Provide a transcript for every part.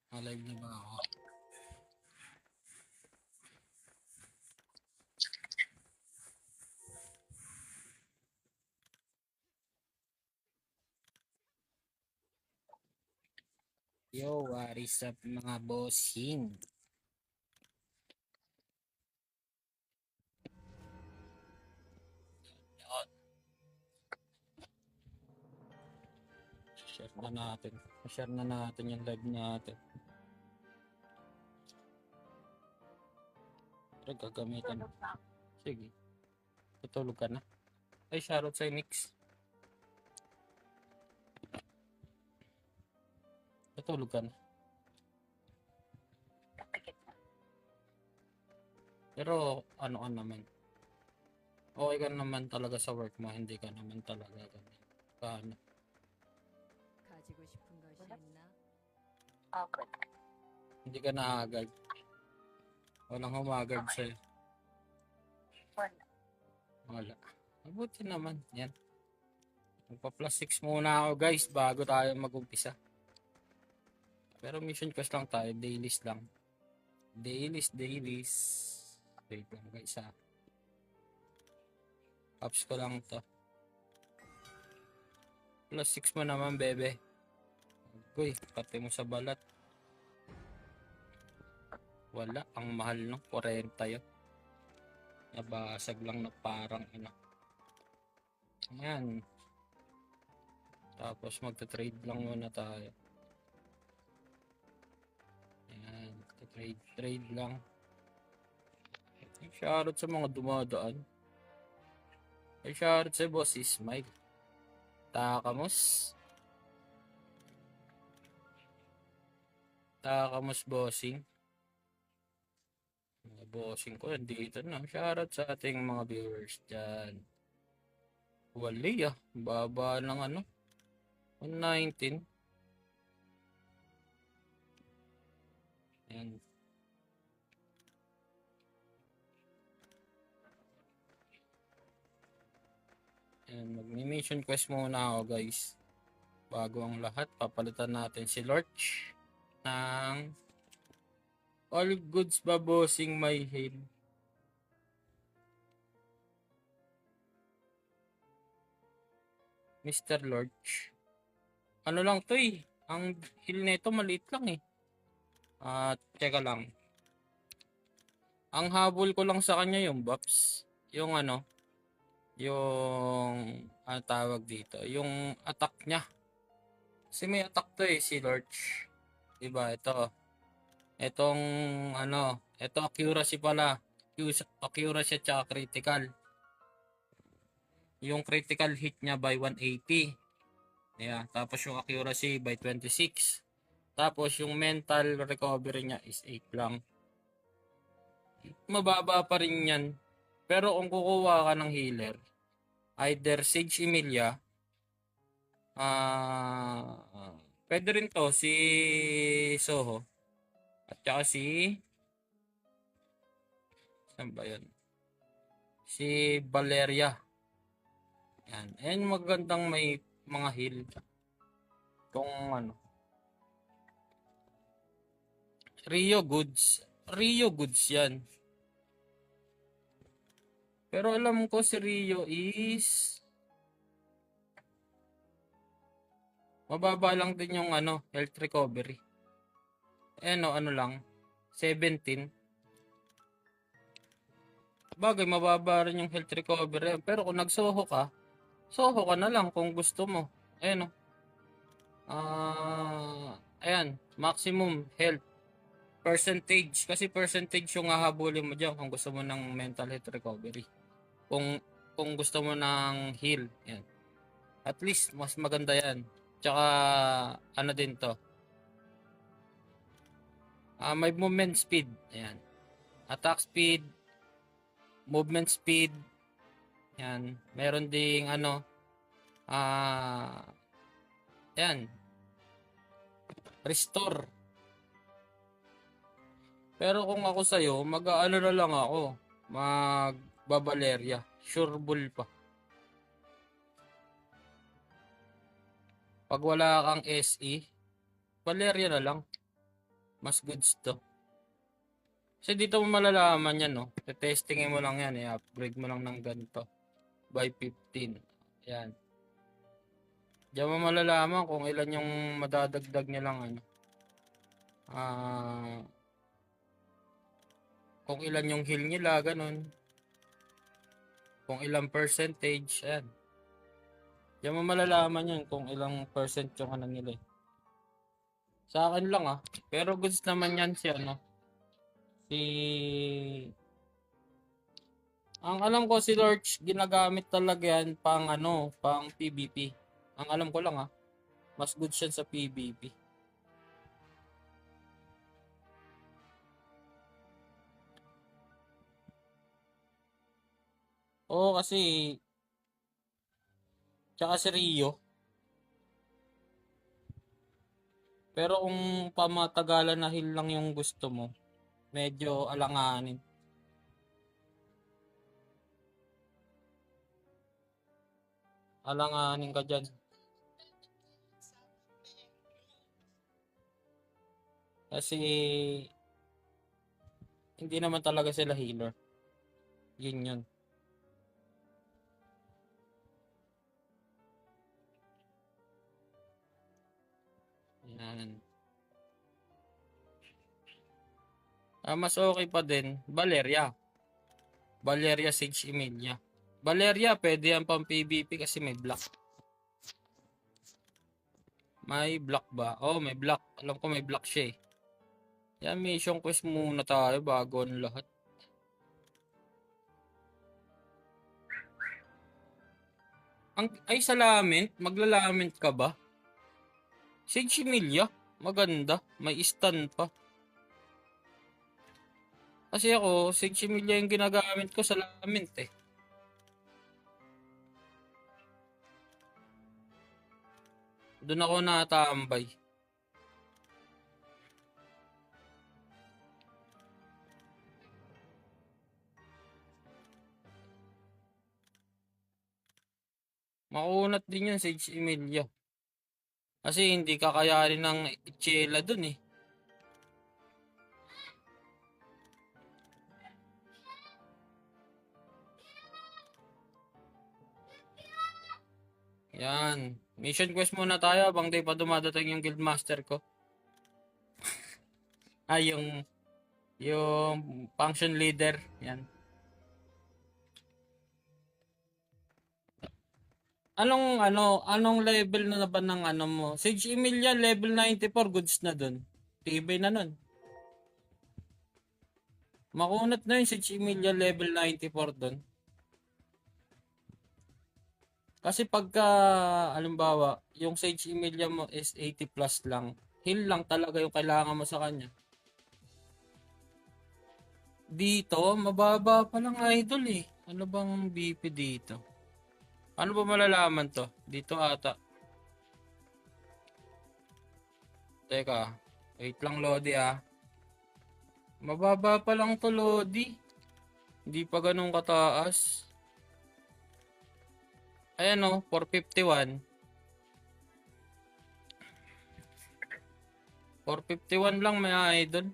Alive na ba ako? Yo, what is up mga bossing? Share na natin yung live natin. Pero gagamitan. Sige. Tutulog ka na. Ay, shoutout sa Nix. Tutulog ka na. Pero ano ka naman? Okay ka naman talaga sa work mo, hindi ka naman talaga ganun. Paano? 가지고 싶은 것이 있나? Hindi ka naagad. Walang humagad sa'yo. Wala. Mabuti naman. Yan. Magpa-plus 6 muna ako guys bago tayo mag-umpisa. Pero mission quest lang tayo. Dailies lang. Dailies. Wait lang guys ha. Ups ko lang to. Plus 6 mo naman bebe. Uy, pati mo sa balat. Wala. Ang mahal no. 40 yun. Nabasag lang na parang ano. Ayan. Tapos magta-trade lang muna tayo. Ayan. Trade lang. Shoutout sa mga dumadaan. Ay, shoutout sa boss Ismail. Takamos bossing. Mga bossing ko dito na. Shoutout sa ating mga viewers dyan. Wali baba ng ano. 119. Ayan. Ayan, mag-mission quest muna ako guys. Bago ang lahat, papalitan natin si Lorch ng all goods ba bossing my head. Mr. Lorch. Ano lang to ang heal nito maliit lang teka lang. Ang habol ko lang sa kanya yung buffs. Yung ano, yung tawag dito, yung attack niya. Kasi may attack to si Lorch. Diba, ito. Itong ano, ito accuracy pala. Accuracy at saka critical. Yung critical hit niya by 180. Yeah, tapos yung accuracy by 26. Tapos yung mental recovery niya is 8 lang. Mababa pa rin yan. Pero kung kukuha ka ng healer, either Sage Emilia, pwede rin to si Soho. At saka saan ba yun? Si Valeria. Yan. Ayan magandang may mga heal. Kung ano. Rio Goods yan. Pero alam ko si Rio is mababa lang din yung ano, health recovery. Ano lang, 17. Bagay, mababa rin yung health recovery. Pero kung nagsoho ka na lang kung gusto mo. Ayan, maximum health percentage. Kasi percentage yung hahabulin mo dyan kung gusto mo ng mental health recovery. Kung gusto mo ng heal, yan. At least, mas maganda yan. Tsaka, ano din to. May movement speed. Ayan. Attack speed. Movement speed. Yan. Meron ding ano. Ayan. Restore. Pero kung ako sa'yo, mag-ano na lang ako. Magbabaleria. Sure bull pa. Pag wala kang SE, Valeria na lang. Mas goods to. Kasi dito mo malalaman yan, no? Testingin mo lang yan, i-upgrade mo lang ng ganito. By 15. Yan. Diyan mo malalaman kung ilan yung madadagdag nilang ano. Ah, kung ilan yung heal nila, ganun. Kung ilang percentage, ayan. Diyan mo malalaman yan kung ilang percent yung ano nila. Sa akin lang pero goods naman yan si ano. Si Ang alam ko si Lurch ginagamit talaga yan pang ano, pang PvP. Ang alam ko lang mas good siya sa PvP. Oo kasi tsaka si Rio. Pero kung pamatagalan na heal lang yung gusto mo, medyo alanganin. Alanganin ka dyan. Kasi hindi naman talaga sila healer. Yun yun. Yan. Mas okay pa din, Valeria. Valeria Sage Emilia. Valeria, pwede yan pang PvP kasi may block. May block ba? Oh, may block. Alam ko may block siya Yan, mission quest muna tayo bago ang lahat. Ay, sa lament? Maglalament ka ba? Sage Emilia? Maganda. May stun pa. Kasi ako, Sage Emilia yung ginagamit ko sa lament Doon ako natambay. Makunat din yun, Sage Emilia. Kasi hindi kakayanin ng Ichela dun Yan. Mission quest muna tayo habang di pa dumadating yung guildmaster ko. Yung function leader. Yan. Anong level na ba ng ano mo? Sage Emilia level 94, goods na dun. Tibay na nun. Makunat na yung Sage Emilia level 94 dun. Kasi pagka, halimbawa, yung Sage Emilia mo is 80 plus lang, heal lang talaga yung kailangan mo sa kanya. Dito, mababa pa lang idol Ano bang BP dito? Ano ba malalaman to? Dito ata. Teka, wait lang Lodi Mababa pa lang to Lodi. Hindi pa ganun kataas. Ayan 451. 451 lang may idol.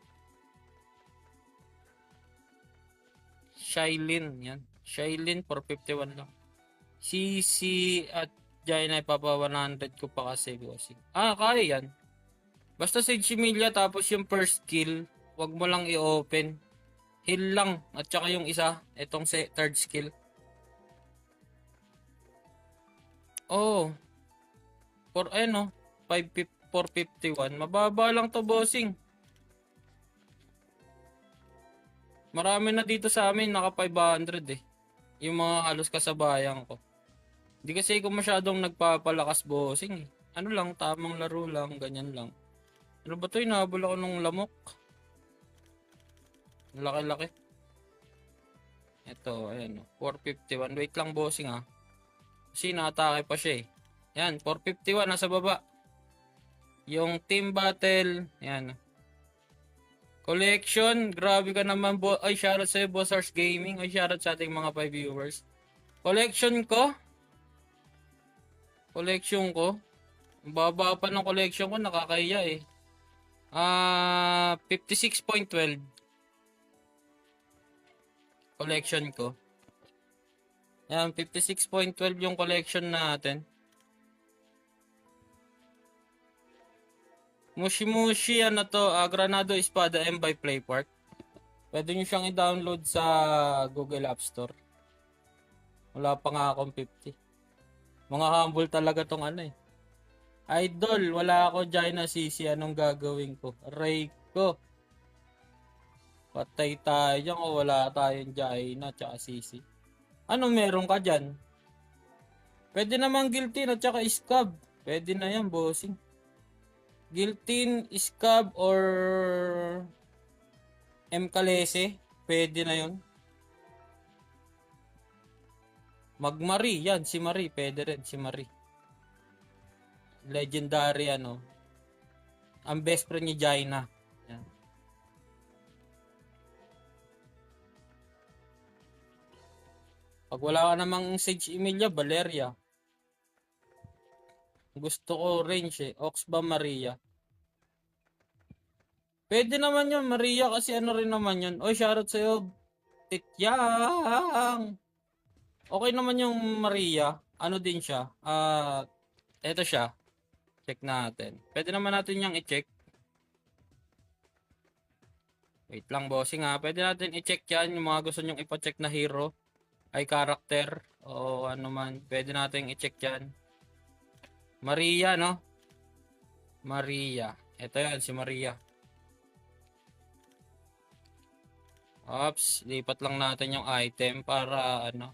Shailin, yan. Shailin, 451 lang. CC at Jaina ipapa 100 ko pa kasi bossing. Kaya yan. Basta Sage Emilia tapos yung first skill, wag mo lang i-open. Heal lang. At saka yung isa, itong third skill. Oh. 451. Mababa lang to bossing. Marami na dito sa amin, naka 500 Yung mga halos kasabayan ko. Hindi kasi ako masyadong nagpapalakas bossing Ano lang, tamang laro lang, ganyan lang. Ano ba to? Inahabol ako ng lamok. Laki-laki. Ito, ayan 451. Wait lang bossing Kasi naatake pa siya Yan, 451 nasa baba. Yung team battle, yan. Collection, grabe ka naman Ay, shoutout sa'yo, Bossars Gaming. Ay, shoutout sa ating mga 5 viewers. Collection ko. Ang baba pa ng collection ko, nakakahiya 56.12 collection ko. Yan, 56.12 yung collection natin. Mushi Mushi, ano to, Granado Espada M by Playpark. Pwede nyo siyang i-download sa Google App Store. Wala pa nga akong 50. Mga humble talaga tong ano eh. Idol, wala ako dyan na sisi. Anong gagawin ko? Aray ko. Patay tayo dyan o wala tayong dyan na tsaka sisi. Ano meron ka dyan? Pwede naman Guilty at tsaka Scab. Pwede na yan, bossing. Guilty, Scab, or M. Calese. Pwede na yun. Magmarie, yan, si Marie. Pwede rin, si Marie. Legendary, ano. Ang best friend ni Jaina. Yan. Pag wala ka namang Sage Emilia, Valeria. Gusto ko range eh. Oxba Maria. Pwede naman yun, Maria, kasi ano rin naman yun. Oy, shoutout sa'yo, Tityang. Okay naman yung Maria. Ano din siya? Eto siya. Check natin. Pwede naman natin yung i-check. Wait lang, bossing ha. Pwede natin i-check yan. Yung mga gusto nyong ipa-check na hero. Ay character. O ano man. Pwede natin i-check yan. Maria, no? Maria. Ito yan, si Maria. Ops, lipat lang natin yung item para ano.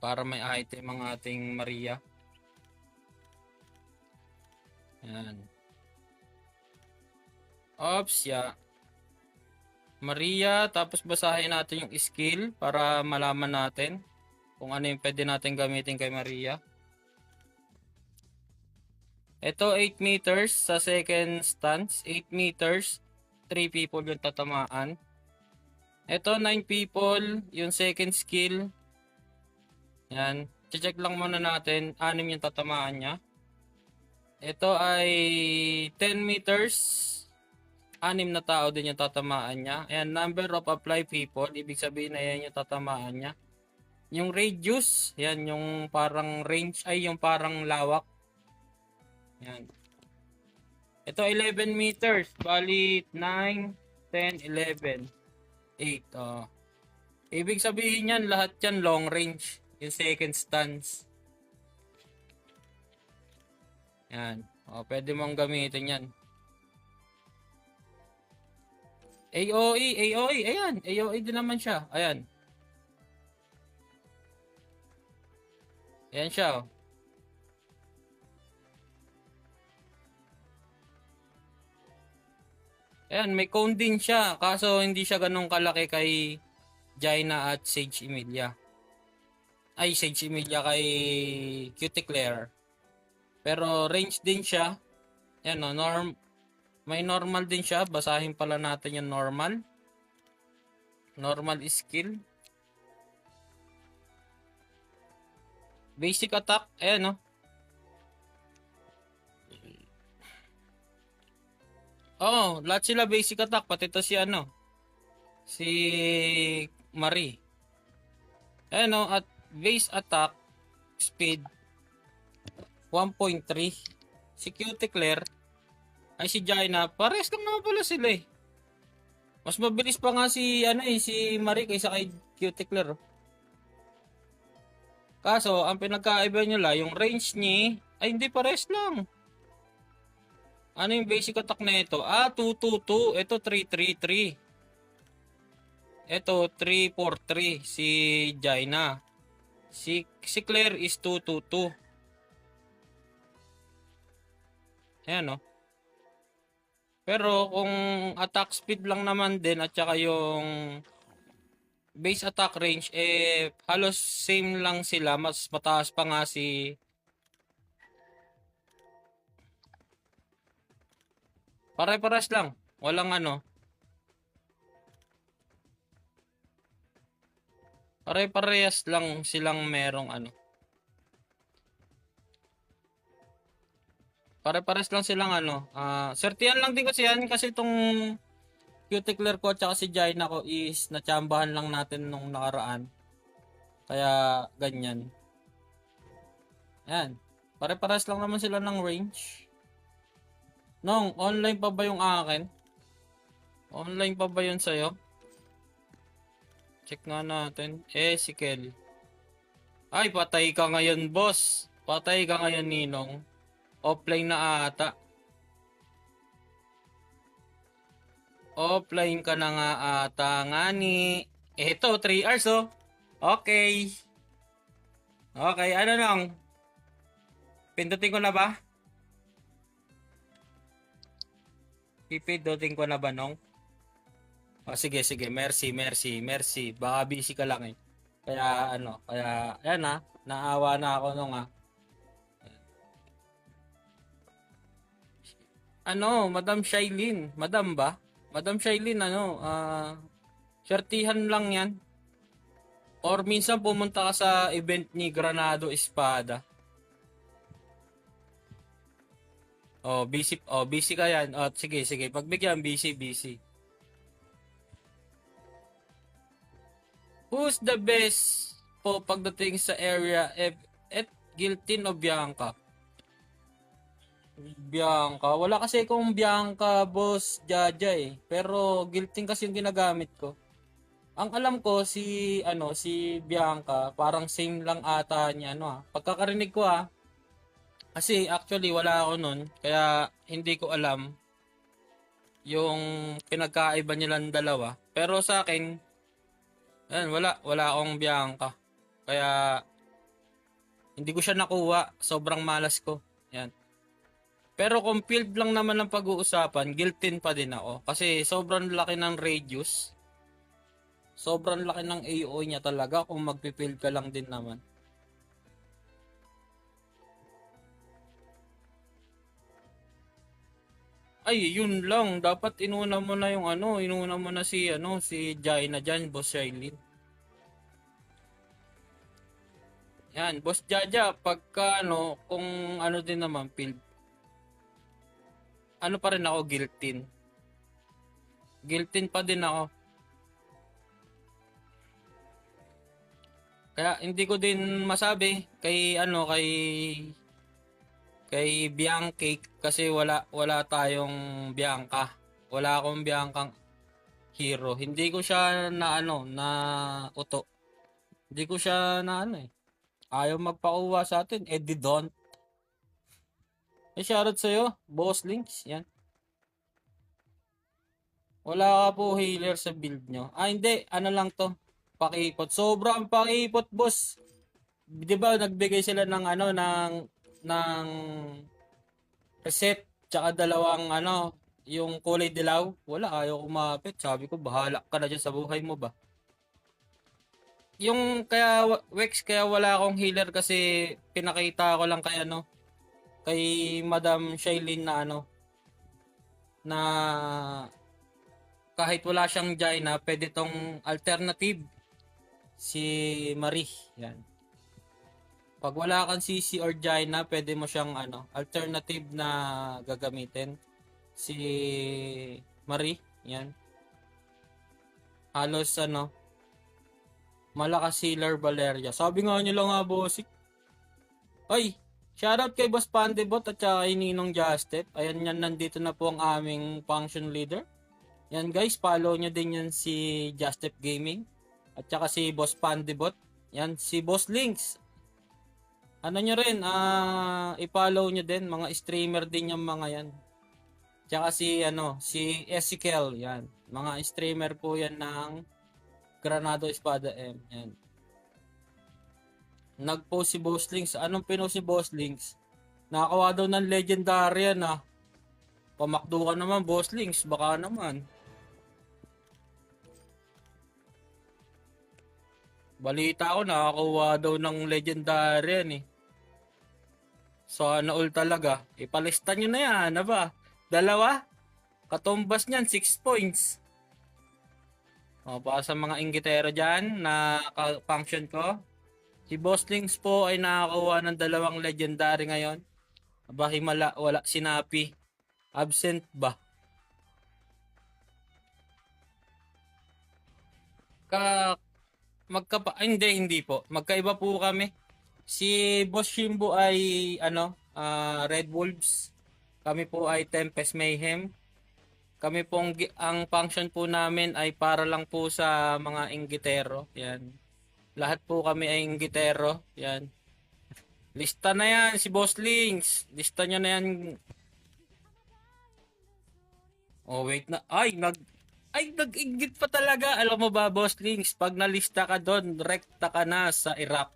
Para may item ang ating Maria. Yan. Ops, yeah. Maria, tapos basahin natin yung skill para malaman natin kung ano yung pwede natin gamitin kay Maria. Ito 8 meters sa second stance, 8 meters, 3 people yung tatamaan. Ito 9 people, yung second skill. Yan, check lang muna natin, 6 yung tatamaan niya. Ito ay 10 meters, 6 na tao din yung tatamaan niya. Ayan, number of apply people, ibig sabihin na yan yung tatamaan niya. Yung radius, yan yung parang range, ay yung parang lawak. Yan. Ito 11 meters, bali 9, 10, 11, 8. Ibig sabihin yan, lahat yan long range, yung second stance. Yan. Pwede mong gamitin yan. AOE, ayan. AOE din naman siya. Ayan. Ayan siya. Ayan, may cone din siya. Kaso hindi siya ganun kalaki kay Jaina at Sage Emilia. Ay, Sage Emilia kay Cuticler. Pero range din siya. Ayan o, may normal din siya. Basahin pala natin yung normal. Normal skill. Basic attack. Ayan o. Lahat sila basic attack. Pati to si ano. Si Marie. Ayan o. At base attack. Speed. 1.3. Si Cuticler. Ay si Jaina. Pares lang naman pala sila eh. Mas mabilis pa nga si si Marie kaysa kay Cuticler. Kaso, ang pinagkaiba nila, yung range ni ay hindi pares lang. Ano yung basic attack na ito? 222. Ito 333. Ito 343 si Jaina. Si Claire is 222. Ayan o. Pero kung attack speed lang naman din at saka yung base attack range, halos same lang sila. Mas mataas pa nga si pare-paras lang. Walang ano. Pare-parehas lang silang merong ano. Pare-pares lang silang ano. Swertihan lang din kasi yan kasi itong Cuticler ko at si Jaina ko is natsambahan lang natin nung nakaraan. Kaya ganyan. Yan. Pare-pares lang naman sila ng range. Nong, online pa ba yung akin? Online pa ba yun sa'yo? Check nga natin. Si Kel. Ay, patay ka ngayon, boss. Patay ka ngayon, Ninong. Offline na ata. Offline ka na nga ata nga ni. Eto, 3 hours oh. Okay. Okay, ano lang? Pindutin ko na ba? Pipindutin ko na ba, Nong? Sige, sige. Merci, merci, merci. Baka busy ka lang eh. Kaya ano, kaya yan naawa na ako nung Ano, Madam Shailene, Madam ba? Madam Shailene swertihan lang 'yan. Or minsan pumunta ka sa event ni Granado Espada. Busy ka yan. Sige, sige. Pagbigyan, busy, busy. Who's the best po pagdating sa area at Giltin o Bianca? Bianca. Wala kasi akong Bianca, boss, Jaja eh. Pero Giltin kasi yung ginagamit ko. Ang alam ko si Bianca, parang same lang ata niya Pagkakarinig ko kasi actually wala ako nun, kaya hindi ko alam yung pinagkaiba nilang dalawa. Pero sa akin, wala akong Bianca. Kaya hindi ko siya nakuha, sobrang malas ko. Yan. Pero kung field lang naman ang pag-uusapan, guiltin pa din ako. Kasi sobrang laki ng radius. Sobrang laki ng AO niya talaga kung magpipield ka lang din naman. Ay, yun lang. Dapat inuna mo na inuna mo na si Jaina dyan, Boss Shailene. Yan, Boss Jaja, pagka kung din naman field. Ano pa rin ako, guiltin. Guiltin pa din ako. Kaya hindi ko din masabi kay Bianca kasi wala tayong Bianca. Wala akong Biancang hero. Hindi ko siya na uto. Hindi ko siya Ayaw magpakuha sa atin. Eddie Don. Shoutout sa'yo, Boss Links. Yan. Wala ka po healer sa build nyo. Hindi. Ano lang to. Pakipot. Sobrang pakipot, boss. Di ba nagbigay sila ng reset tsaka dalawang yung kulay dilaw. Wala, ayaw kumapit. Sabi ko, bahala ka na dyan sa buhay mo ba? Yung kaya Wex, kaya wala akong healer kasi pinakita ko lang kay Madam Shailene na kahit wala siyang Jaina, pwede tong alternative si Marie. Yan. Pag wala kang CC or Jaina, pwede mo siyang alternative na gagamitin. Si Marie, yan. Halos malakas healer Valeria. Sabi nga niyo lang bossik. Ay, shoutout kay Boss Pandebot at saka kay Ninong Justet. Ayan yan, nandito na po ang aming function leader. Yan guys, follow nyo din yan si Justet Gaming. At saka si Boss Pandebot. Yan, si Boss Links. Nyo rin, i-follow nyo din. Mga streamer din yung mga yan. Tsaka si Ezekiel. Yan, mga streamer po yan ng Granado Espada M. Yan. Nag-post si Boss Links. Anong pinost si Boss Links? Nakakuha daw ng legendary yan Pamakdo ka naman, Boss Links. Baka naman. Balita ko, nakakuha daw ng legendary yan Sana all talaga. Ipalista nyo na yan, ba? 2? Katumbas niyan, 6 points. Para sa mga inggitero dyan na function ko. Si Boss Links po ay nakakuha ng 2 legendary ngayon. Aba, himala, wala sinapi. Absent ba? Ka hindi po. Magkaiba po kami. Si Boss Shimbo ay Red Wolves. Kami po ay Tempest Mayhem. Kami pong ang function po namin ay para lang po sa mga inggitero. Yan. Lahat po kami ay inggitero. Yan. Lista na yan si Boss Links. Lista niya na yan. Oh, wait na. Nag-inggit pa talaga. Alam mo ba, Boss Links, pag nalista ka doon, rekta ka na sa Iraq.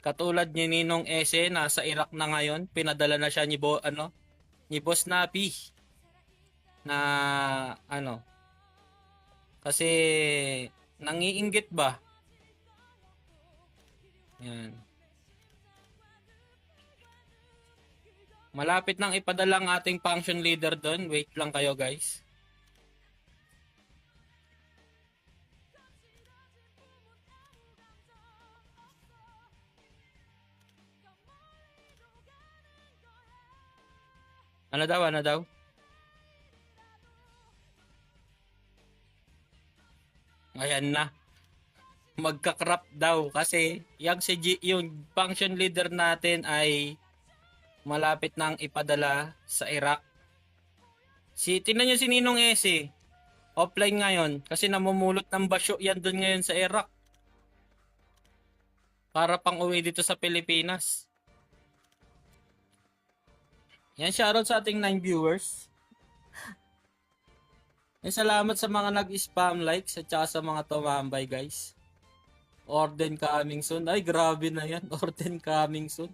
Katulad ni Ninong Ese, nasa Iraq na ngayon. Pinadala na siya ni Boss Napi. Na, kasi, nangiinggit ba? Yan. Malapit nang ipadala ang ating function leader doon. Wait lang kayo, guys. Ano daw? Ayan na. Magka-crop daw kasi yung function leader natin ay malapit nang ipadala sa Iraq. Tingnan nyo si Ninong Ese. Offline ngayon kasi namumulot ng basyo yan doon ngayon sa Iraq. Para pang uwi dito sa Pilipinas. Yan, shoutout sa ating 9 viewers. Salamat sa mga nag-spam likes at saka sa mga tumambay, guys. Orden coming soon. Ay, grabe na yan. Orden coming soon.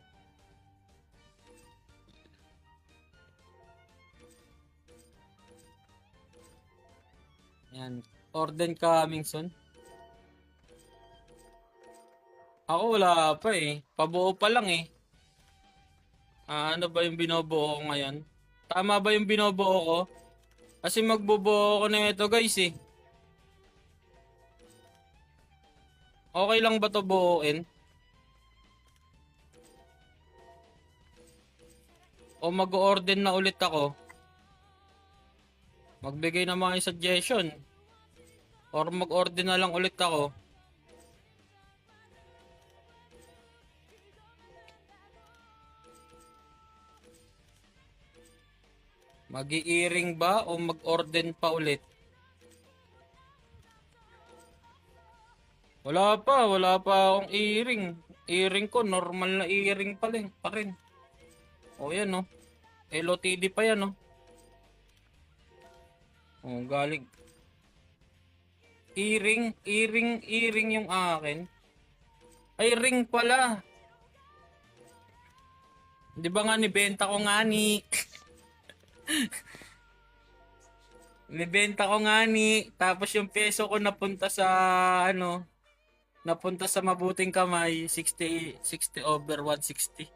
Yan. Orden coming soon. Ako wala pa eh. Pabuo pa lang eh. Ano ba yung binubuo ko ngayon? Tama ba yung binubuo ko? Kasi magbubuo ko na ito, guys eh. Okay lang ba to buuin? O mag-orden na ulit ako? Magbigay na mga suggestion. Or mag-order na lang ulit ako. Mag-i-earring ba o mag-order pa ulit? Wala pa akong earring. Earring ko, normal na earring pa rin. O yan no. LOTD pa yan no. O galing. Earring yung akin. Ay, ring pala. Di ba nga nibenta ko nga ni? Nibenta ko nga ni. Tapos yung peso ko napunta sa napunta sa mabuting kamay. 60 over 160.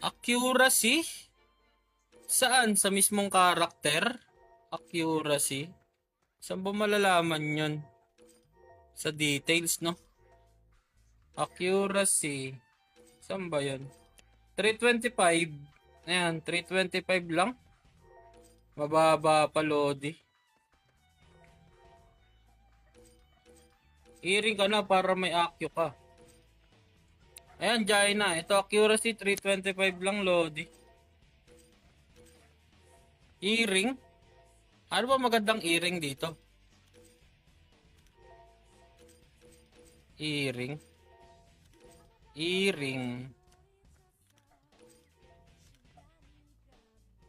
Accuracy? Saan? Sa mismong karakter? Accuracy? Saan ba malalaman yun? Sa details, no? Accuracy. Saan ba yun? 325. Ayan, 325 lang. Mababa pa, Lodi. I-ring ka na para may accu ka. Ayan, dyan na. Ito, accuracy, 325 lang, Lodi. I-ring? Ano ba magandang i-ring dito? I-ring.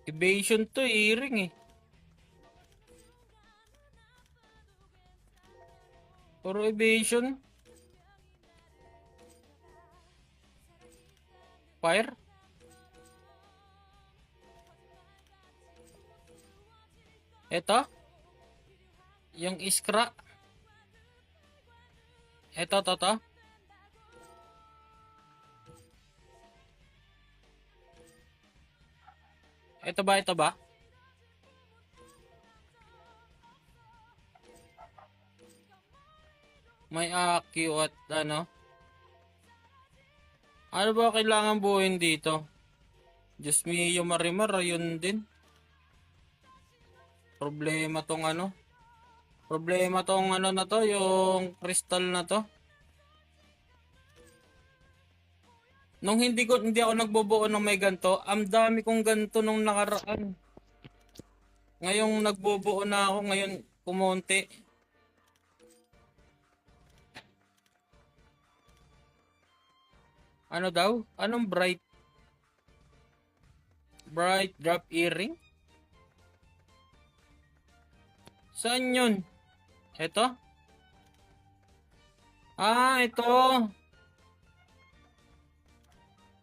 Evasion to i-ring eh. Puro evasion. Fire. Ito. Yung iskra. Ito, to. Ito ba? May accu at ano? Ano ba kailangan buuin dito? Diyos mio, Marimar, ayun din. Problema tong ano. Problema tong ano na to, yung crystal na to. Nung hindi ako nagbubuo ng may ganto, ang dami kong ganto nung nakaraan. Ngayong nagbubuo na ako, ngayon kumonti. Ano daw? Anong bright drop earring? Saan yun? Ito? Ah, ito.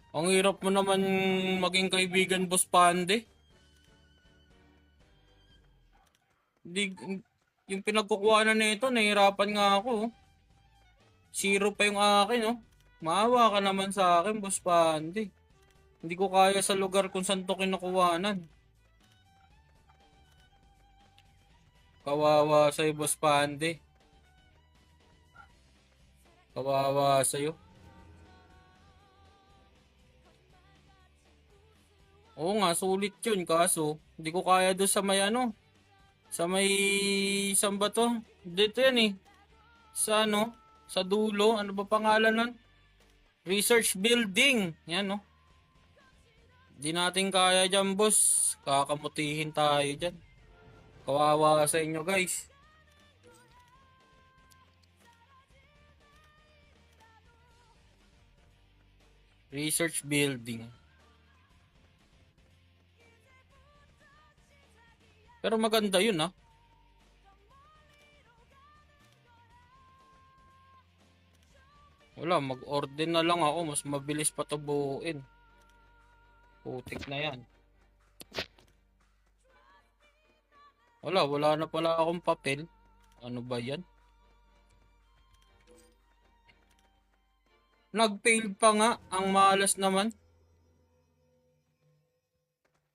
Ang hirap mo naman maging kaibigan, Boss Pande. Di, yung pinagkukuhanan nito, nahihirapan nga ako. Oh. Zero pa yung akin, oh. Maawa ka naman sa akin, Boss Pande. Hindi ko kaya sa lugar kung saan to kinukuhanan. Kawawa sa'yo, Boss Pande. Kawawa sa'yo. Oo nga, sulit yun. Kaso, hindi ko kaya doon sa may ano. Sa may, saan ba to? Dito yan eh. Sa ano? Sa dulo. Ano ba pangalan nun? Research Building. Yan no. Di natin kaya dyan, boss. Kakamutihin tayo dyan. Kawawa sa inyo, guys. Research Building. Pero maganda yun, ah. Wala, mag-order na lang ako. Mas mabilis pa to buuin. Putik na yan. Wala na pala akong papel. Ano ba yan? Nag-fail pa nga. Ang malas naman.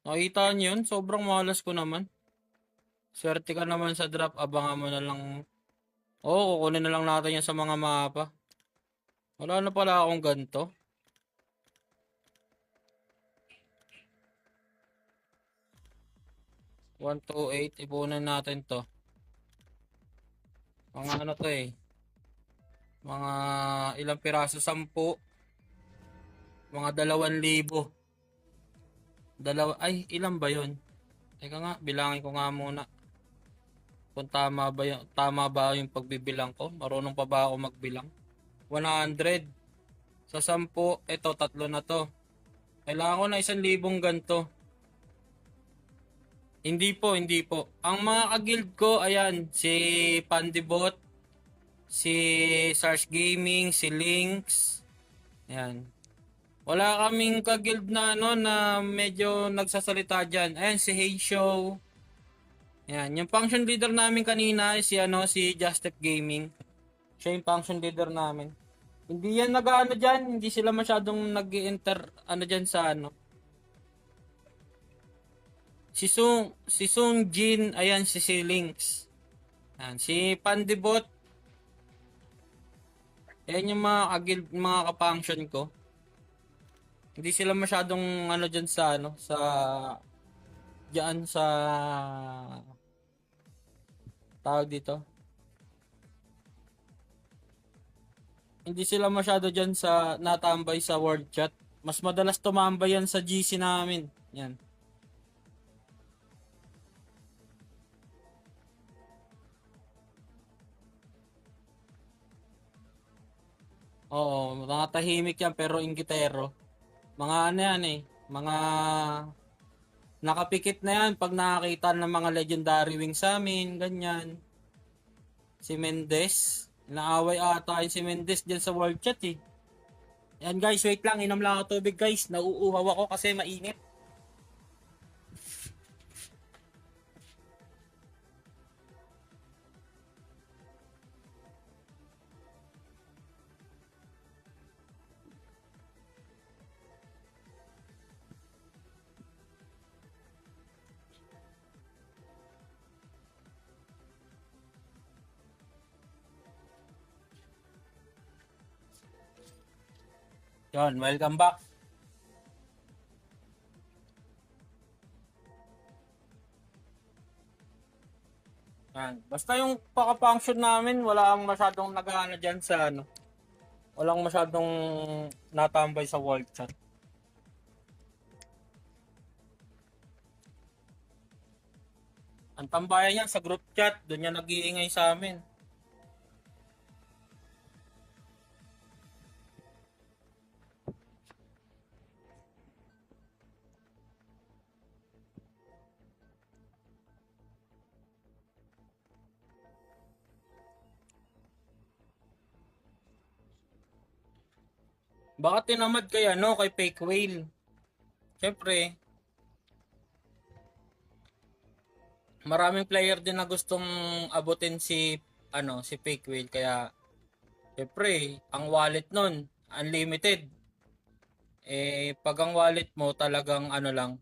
Nakita niyo yun? Sobrang malas ko naman. Swerte ka naman sa drop. Abangan mo na lang. Oo, kukunin na lang natin yan sa mga mapa. Wala na pala akong ganito. One, two, eight. Ipunan natin to. Mga ano to eh. Mga ilang piraso? 10. Mga 2,000. Ay, ilan ba yun? Teka nga, bilangin ko nga muna. Kung tama ba yung pagbibilang ko? Marunong pa ba ako magbilang? 100. Sa 10, ito, 3 na to. Kailangan ko na 1,000 ganto. Hindi po. Ang mga ka-guild ko, ayan, si Pandibot, si Sarge Gaming, si Lynx. Ayan. Wala kaming ka-guild na ano na medyo nagsasalita diyan. Ayan si Hey Show. Ayan, yung function leader namin kanina si si Justep Gaming. Siya yung function leader namin. Hindi yan nag-ano diyan, hindi sila masyadong nag-enter diyan sa ano. Si Sung Jin, ayan si Lynx. Ayan, si Pandibot. Ayan yung mga ka-guild, mga ka-function ko. Hindi sila masyadong diyan sa sa diyan sa tawag dito. Hindi sila masyado diyan sa natambay sa word chat. Mas madalas tumambay yan sa GC namin. Yan. Oo, mga tahimik yan pero inggitero. Mga ano yan eh. Mga nakapikit na yan pag nakakita ng mga legendary wings sa amin, ganyan. Si Mendez. Naaway ata yung si Mendez dyan sa world chat eh. Yan guys, wait lang. Inom lang ako tubig guys. Nauuhaw ako kasi mainit. Yon, welcome back. Yan. Basta yung paka-function namin, wala ang masyadong naghahanap dyan sa ano. Walang masyadong natambay sa world chat. Ang tambayan yan sa group chat, doon yan nag-iingay sa amin. Baka tinamad kay ano, kay Fake Whale. Siyempre, maraming player din na gustong abutin si ano, si Fake Whale kaya siyempre, ang wallet nun unlimited. Eh pag ang wallet mo talagang ano lang,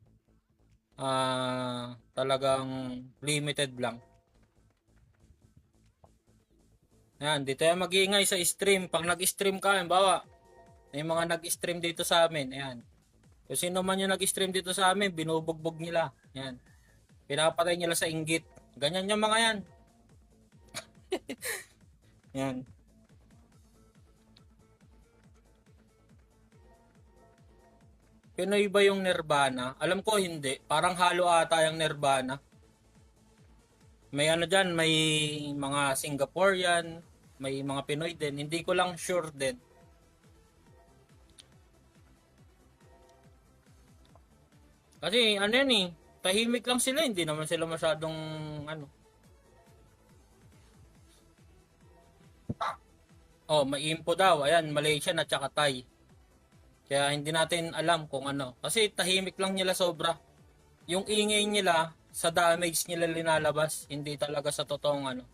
talagang limited lang. Yan, dito yan mag-iingay sa stream. Pag nag-stream ka, bawa, may mga nag-stream dito sa amin. Ayan. Kung sino man yung nag-stream dito sa amin, binubugbog nila. Ayan. Pinapatay nila sa inggit. Ganyan yung mga yan. Yan. Pinoy ba yung Nirvana? Alam ko hindi. Parang halo ata yung Nirvana. May ano dyan, may mga Singaporean, may mga Pinoy din. Hindi ko lang sure din. Kasi ano yan eh, tahimik lang sila. Hindi naman sila masyadong ano. Oh, may info daw. Ayan, Malaysian at saka Thai. Kaya hindi natin alam kung ano. Kasi tahimik lang nila sobra. Yung ingay nila, sa damage nila linalabas. Hindi talaga sa totoong ano.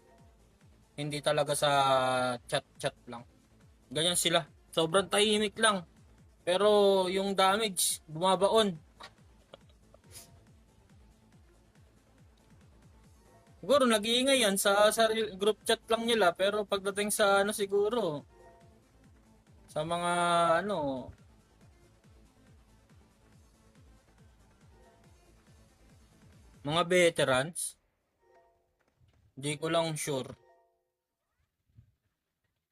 Hindi talaga sa chat-chat lang. Ganyan sila. Sobrang tahimik lang. Pero yung damage, bumabaon. Siguro nag-iingay yan sa group chat lang nila. Pero pagdating sa ano siguro, sa mga ano, mga veterans, hindi ko lang sure.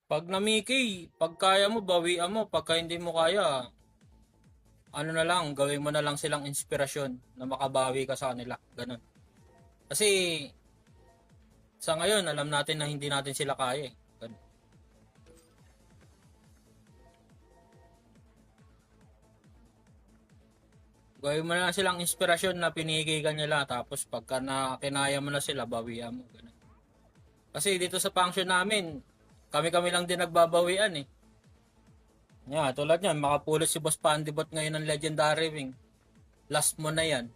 Pag namiki, pag kaya mo, bawian mo. Pagka hindi mo kaya, ano na lang, gawin mo na lang silang inspirasyon na makabawi ka sa kanila. Ganun. Kasi, sa ngayon, alam natin na hindi natin sila kaya. Ganun. Gawin mo na lang silang inspirasyon na pinigay ka nila. Tapos, pagka na kinaya mo na sila, bawian mo. Ganun. Kasi dito sa function namin, kami-kami lang din nagbabawian eh. Yeah, tulad yan, makapulot si Boss Pandibot ngayon ng Legendary Wing. Last mo na yan.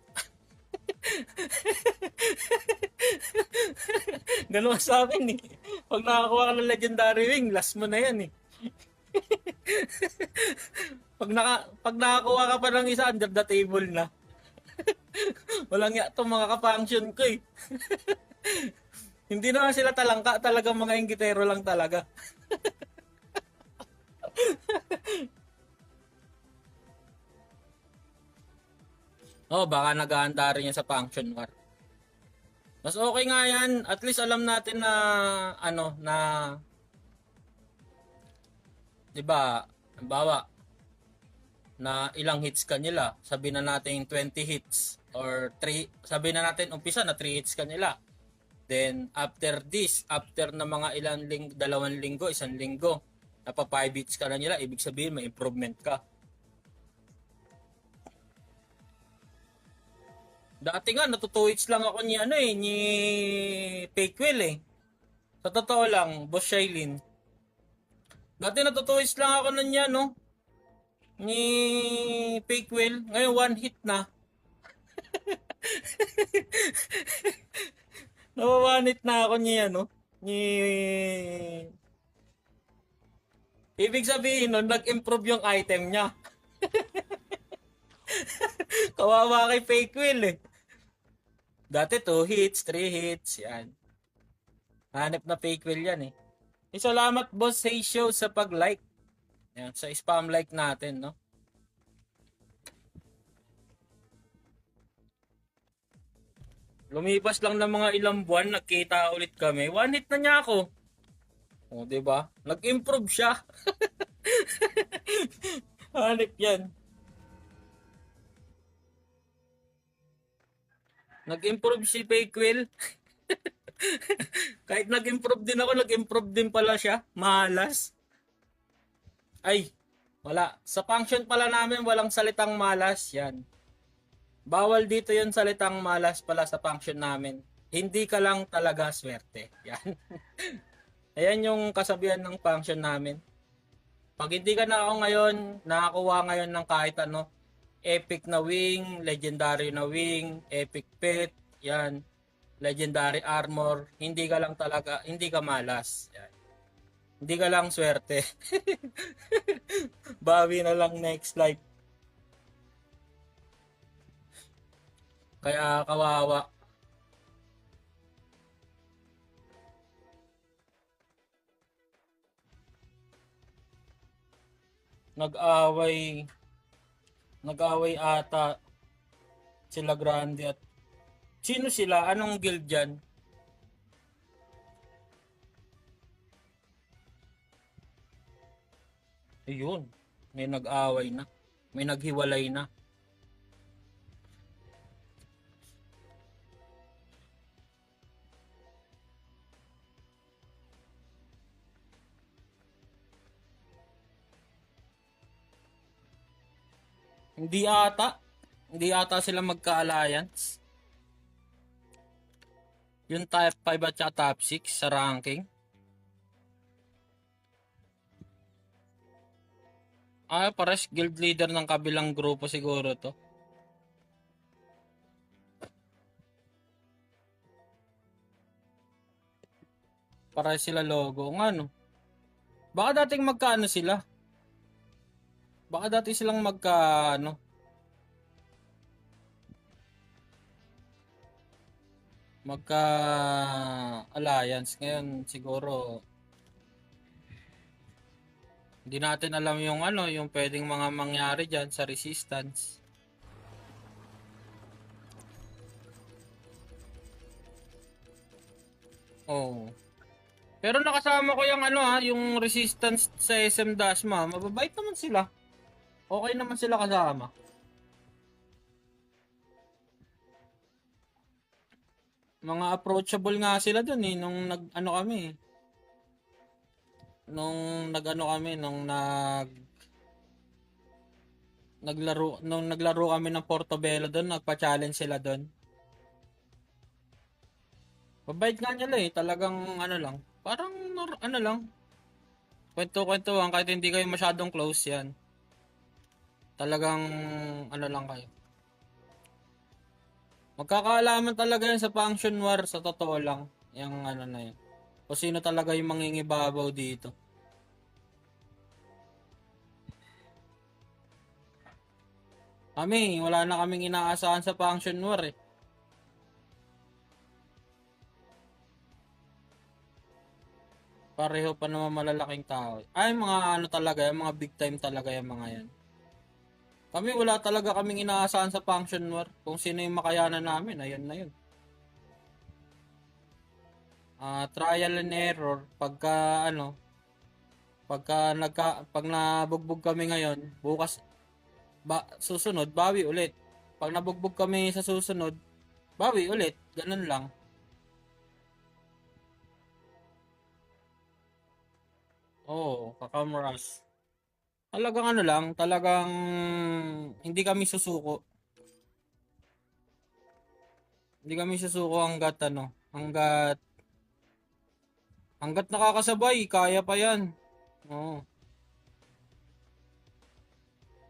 Ganun sa akin eh. Pag nakakuha ka ng Legendary Wing, last mo na yan eh. Pag nakakuha ka pa ng isa, under the table na. Walang ya itong mga ka-function ko eh. Hindi naman sila talangka, talagang mga inggitero lang talaga. Oh, baka nag-aanda rin yan sa function war. Mas okay nga yan. At least alam natin na ano na 'di ba? Halimbawa na ilang hits kanila. Sabihin na natin 20 hits or 3, sabihin na natin umpisa na 3 hits kanila. Then after this, after na mga ilang dalawang linggo, isang linggo, napa 5 hits ka na nila, ibig sabihin may improvement ka. Dati nga, natutuwits lang ako ni ano eh, ni Fakewell eh. Sa totoo lang, Boss Shailene. Dati natutuwits lang ako na niya, no? Ni Fakewell. Ngayon, one hit na. Nawawanit na ako niya, no? Ni... Ibig sabihin nun, nag-improve yung item niya. Kawawa kay Fakewell eh. Dati 2 hits, 3 hits, yan. Hanep na Fakewell yan eh. Salamat Boss Say Show sa pag-like. Yan, sa spam like natin, no? Lumipas lang ng mga ilang buwan, nagkita ulit kami. One hit na niya ako. O, di ba? Nag-improve siya. Hanip yan. Nag-improve si Payquil. Kahit nag-improve din ako, nag-improve din pala siya. Malas. Ay, wala. Sa function pala namin, walang salitang malas. Yan. Bawal dito yung salitang malas pala sa function namin. Hindi ka lang talaga swerte. Yan. Ayan yung kasabihan ng function namin. Pag hindi ka na ako ngayon, nakakuha ngayon ng kahit ano, epic na wing, legendary na wing, epic pet, yan, legendary armor, hindi ka lang talaga, hindi ka malas. Yan. Hindi ka lang swerte. Bawi na lang next life. Kaya kawawa. Nag-away, nag-away ata sila Grande at sino sila? Anong guild dyan? Ayun, may nag-away na. May naghiwalay na. Hindi ata. Hindi ata sila magka-alliance. Yung top 5 at saka top 6 sa ranking. Pares guild leader ng kabilang grupo siguro to. Pares sila logo. Nga no. Baka dating magkaano sila. Baka dati silang magkaano. Magka alliance. Ngayon siguro hindi natin alam yung ano, yung pwedeng mga mangyari diyan sa resistance. Oh. Pero nakasama ko yung ano yung resistance sa SM Dasma. Mababait naman sila. Okay naman sila kasama. Mga approachable nga sila dun eh nung nag ano kami eh. Nung nag-ano kami nung naglaro kami ng Portobello doon, nagpa-challenge sila doon. Mabait nga nila eh, talagang ano lang. Parang ano lang. Kwento-kwentuhan kahit hindi kayo masyadong close yan. Talagang ano lang kayo. Magkakaalaman talaga yan sa function war sa totoo lang. Yung ano na yun. O sino talaga yung mangingibabaw dito. Kami, wala na kaming inaasahan sa function war eh. Pareho pa naman malalaking tao. Ay, mga ano talaga, yung mga big time talaga yung mga yan. Kami wala talaga kaming inaasahan sa function war. Kung sino yung makayanan namin, ayun na yun. Trial and error. Pag nabugbog kami ngayon, bukas, susunod, bawi ulit. Pag nabugbog kami sa susunod, bawi ulit. Ganun lang. Oo, kakamuras. Talagang ano lang, talagang hindi kami susuko. Hindi kami susuko hanggat nakakasabay, kaya pa yan. Oo.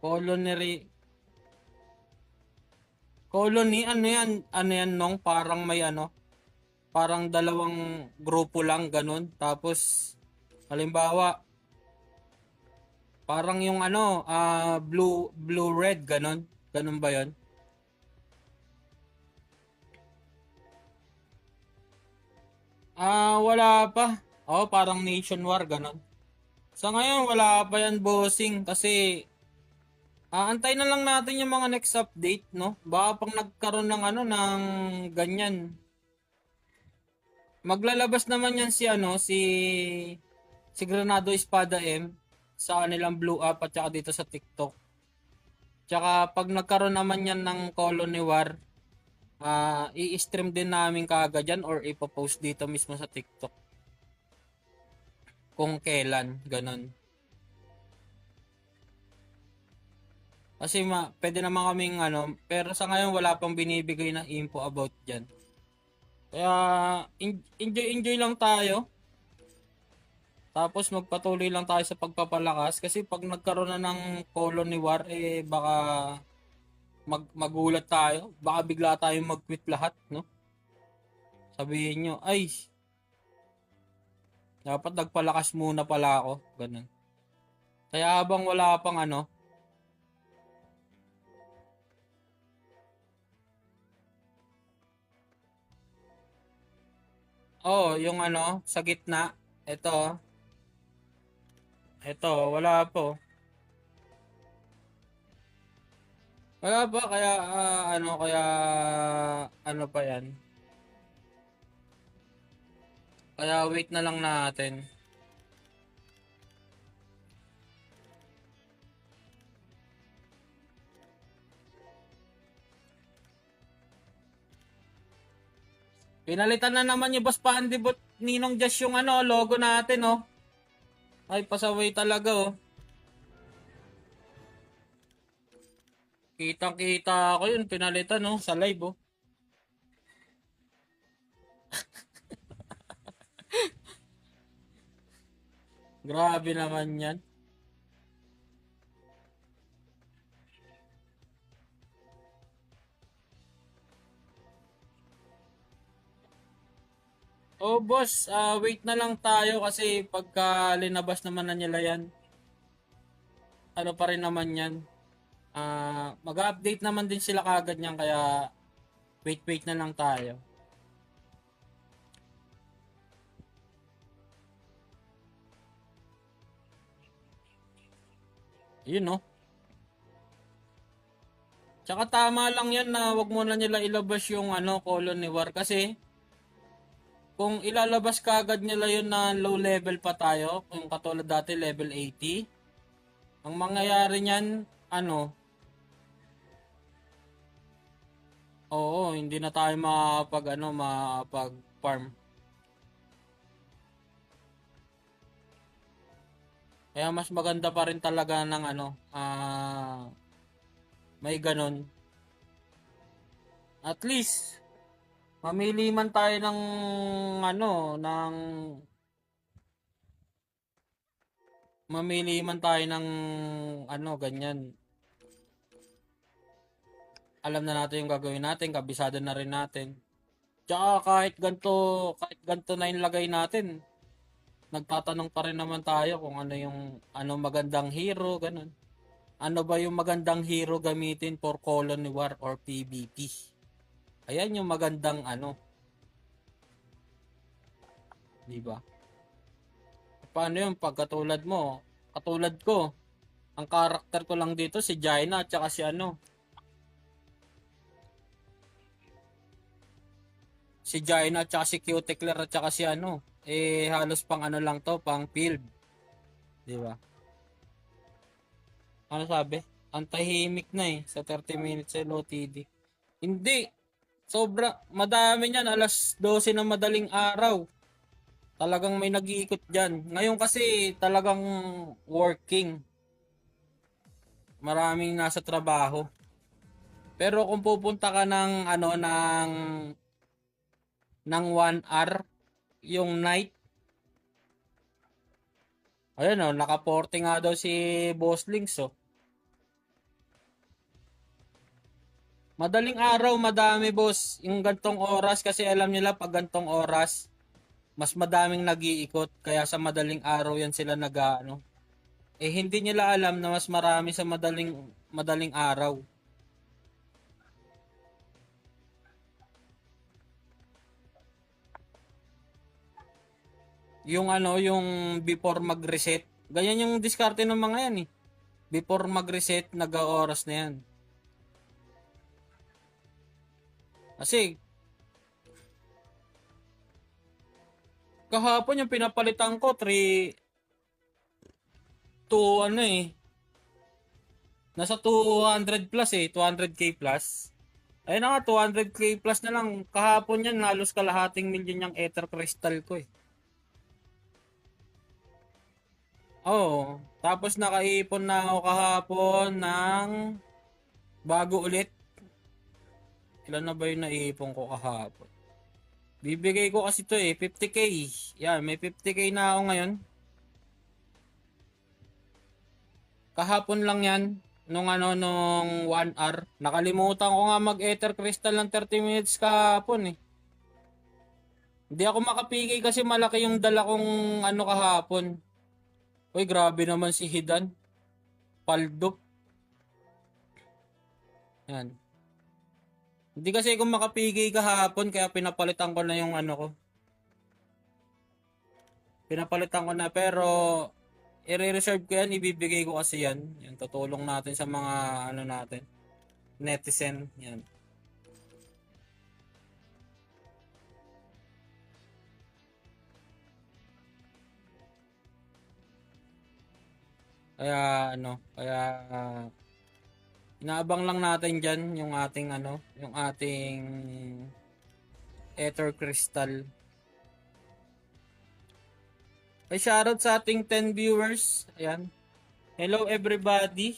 Colonary, ano yan nung parang may ano, parang dalawang grupo lang ganun. Tapos, halimbawa, parang yung ano, blue red ganun. Ganun ba 'yon? Wala pa. Oh, parang nation war ganun. Sa ngayon wala pa yan bossing kasi Antay na lang natin yung mga next update, no? Baka pang nagkaroon ng ano, ng ganyan. Maglalabas naman yan si ano, si Granado Espada M sa kanilang Blue App at saka dito sa TikTok. Tsaka pag nagkaroon naman yan ng Colony War, i-stream din namin kaagad yan or ipopost dito mismo sa TikTok. Kung kailan, ganun. Kasi pwede naman kaming ano, pero sa ngayon wala pang binibigay na info about dyan. Kaya enjoy lang tayo. Tapos magpatuloy lang tayo sa pagpapalakas kasi pag nagkaroon na ng colony war baka magulat tayo, baka bigla tayong mag-quit lahat, no? Sabihin nyo, ay, dapat nagpalakas muna pala ako, ganun. Kaya habang wala pang ano, yung ano, sa gitna, ito, wala po. Wala pa, kaya ano pa yan. Kaya wait na lang natin. Pinalitan na naman yung Boss Pandi Bot Ninong Jazz yung ano, logo natin, oh. Ay, pasaway talaga, oh. Kitang-kita ako yun, pinalitan, oh, sa live, oh. Grabe naman yan. Oh, boss, wait na lang tayo kasi pagka linabas naman na nila yan, ano pa rin naman yan. Mag-update naman din sila kagad niyan kaya wait na lang tayo. Yun, no? Tsaka tama lang yan na wag mo na nila ilabas yung ano, Colony War kasi kung ilalabas kagad nila yun na low level pa tayo, kung katulad dati level 80, ang mangyayari niyan, ano, oo, hindi na tayo mapag farm. Kaya mas maganda pa rin talaga ng ano, may ganon. At least, mamili man tayo ng ano, mamili man tayo ng ano, ganyan. Alam na natin yung gagawin natin, kabisado na rin natin. Tsaka kahit ganto na yung lagay natin, nagtatanong pa rin naman tayo kung ano magandang hero, ganun. Ano ba yung magandang hero gamitin for Colony War or PvP? Ayan yung magandang ano, di ba? Paano yung pagkatulad mo? Katulad ko, ang karakter ko lang dito si Jaina at saka si Jaina at saka si Cuticler at saka halos pang ano lang to, pang field. Di ba? Ano sabi? Ang tahimik na sa 30 minutes sa LOTD. Hindi. Madami niyan, alas 12 ng madaling araw. Talagang may nag-iikot dyan. Ngayon kasi talagang working. Maraming nasa trabaho. Pero kung pupunta ka ng 1 hour, yung night, ayun naka-40 nga daw si Boss Links, oh. Madaling araw, madami, boss. Yung gantong oras, kasi alam nila pag gantong oras, mas madaming nag-iikot. Kaya sa madaling araw yan sila nag-ano. Hindi nila alam na mas marami sa madaling araw. Yung before mag-reset. Ganyan yung diskarte ng mga yan, eh. Before mag-reset, nag-oras na yan. Kasi, kahapon yung pinapalitan ko, 3, 2, ano eh. Nasa 200 plus eh, 200k plus. Ayun na nga, 200k plus na lang. Kahapon yan, halos kalahating milyon yung Ether Crystal ko eh. Oo. Tapos nakaipon na ako kahapon ng bago ulit. Ilan na ba yung naipon ko kahapon? Bibigay ko kasi to eh, 50k. Yan, may 50k na ako ngayon. Kahapon lang yan. Nung 1 hour. Nakalimutan ko nga mag-Ether Crystal ng 30 minutes kahapon eh. Hindi ako makapigay kasi malaki yung dala kong ano kahapon. Uy, grabe naman si Hidan. Paldo. Yan. Hindi kasi ako makapigay kahapon kaya pinapalitan ko na yung ano ko. Pinapalitan ko na pero i-reserve ko yan, ibibigay ko kasi yan. Yan, tutulong natin sa mga ano natin. Netizen. Yan. Kaya ano, kaya inaabang lang natin diyan yung ating ano, yung ating Ether Crystal. Ay, shoutout sa ating 10 viewers. Ayan. Hello everybody.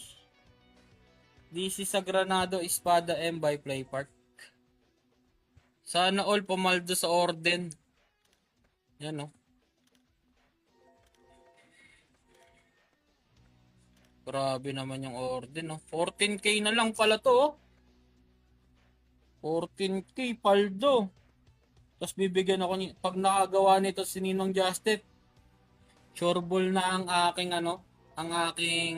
This is Sagranado Espada M by Play Park. Sana all pumaldo sa Orden. Yan no. Grabe naman yung Orden no. 14k na lang pala to oh. 14k paldo. Tapos bibigyan ako pag nakagawa nito si Ninong Justin. Sureball na ang aking ano, ang aking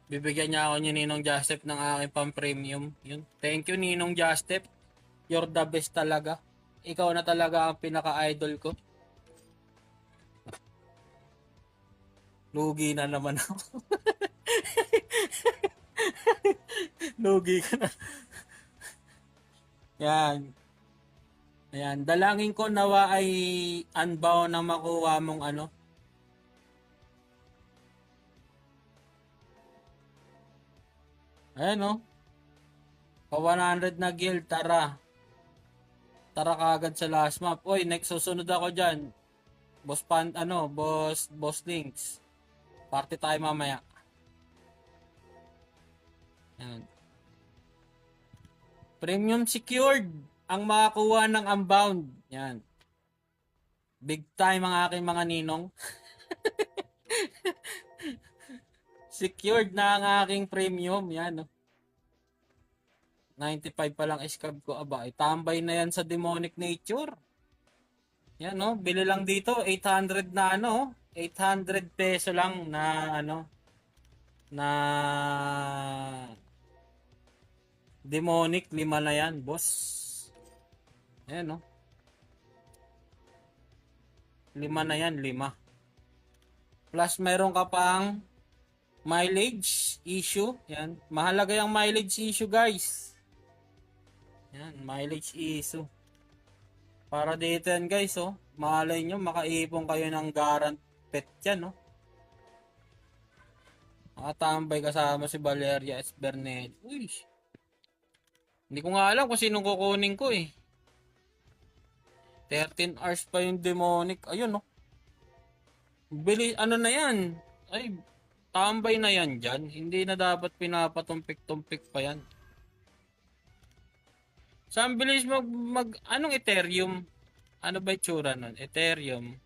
bibigyan niya ako ni Ninong Joseph ng aking pang-premium. Yun. Thank you Ninong Joseph. You're the best talaga. Ikaw na talaga ang pinaka-idol ko. Lugi na naman ako. Lugi ka na. Yan. Ayan. Dalangin ko nawa ay unbound na makuha mong ano. Ayan o. Pa 100 na guild. Tara. Tara kagad sa last map. Oy, next susunod ako dyan. Boss links. Party tayo mamaya. Ayan. Premium secured ang makakuha ng unbound. Yan. Big time ang aking mga ninong. Secured na ang aking premium. Yan. No? 95 pa lang scab ko. Aba, tambay na yan sa demonic nature. Yan no, bili lang dito 800 na ano, 800 peso lang na ano na demonic, 5 na yan, boss. Ayan no. 5 na yan, 5. Plus meron ka pang mileage issue. Yan. Mahalaga yung mileage issue, guys. Yan, mileage issue. Para dito yan, guys, oh. Malay nyo, makaipon kayo ng garant pet yan, no? Nakatambay kasama si Valeria S. Bernel. Uy. Hindi ko nga alam kung sinong kukunin ko, eh. 13 hours pa yung demonic. Ayun, no? Bili, ano na yan? Ay, tambay na yan dyan. Hindi na dapat pinapatumpik-tumpik pa yan. Saan bilis anong Ethereum? Ano ba itsura nun? Ethereum.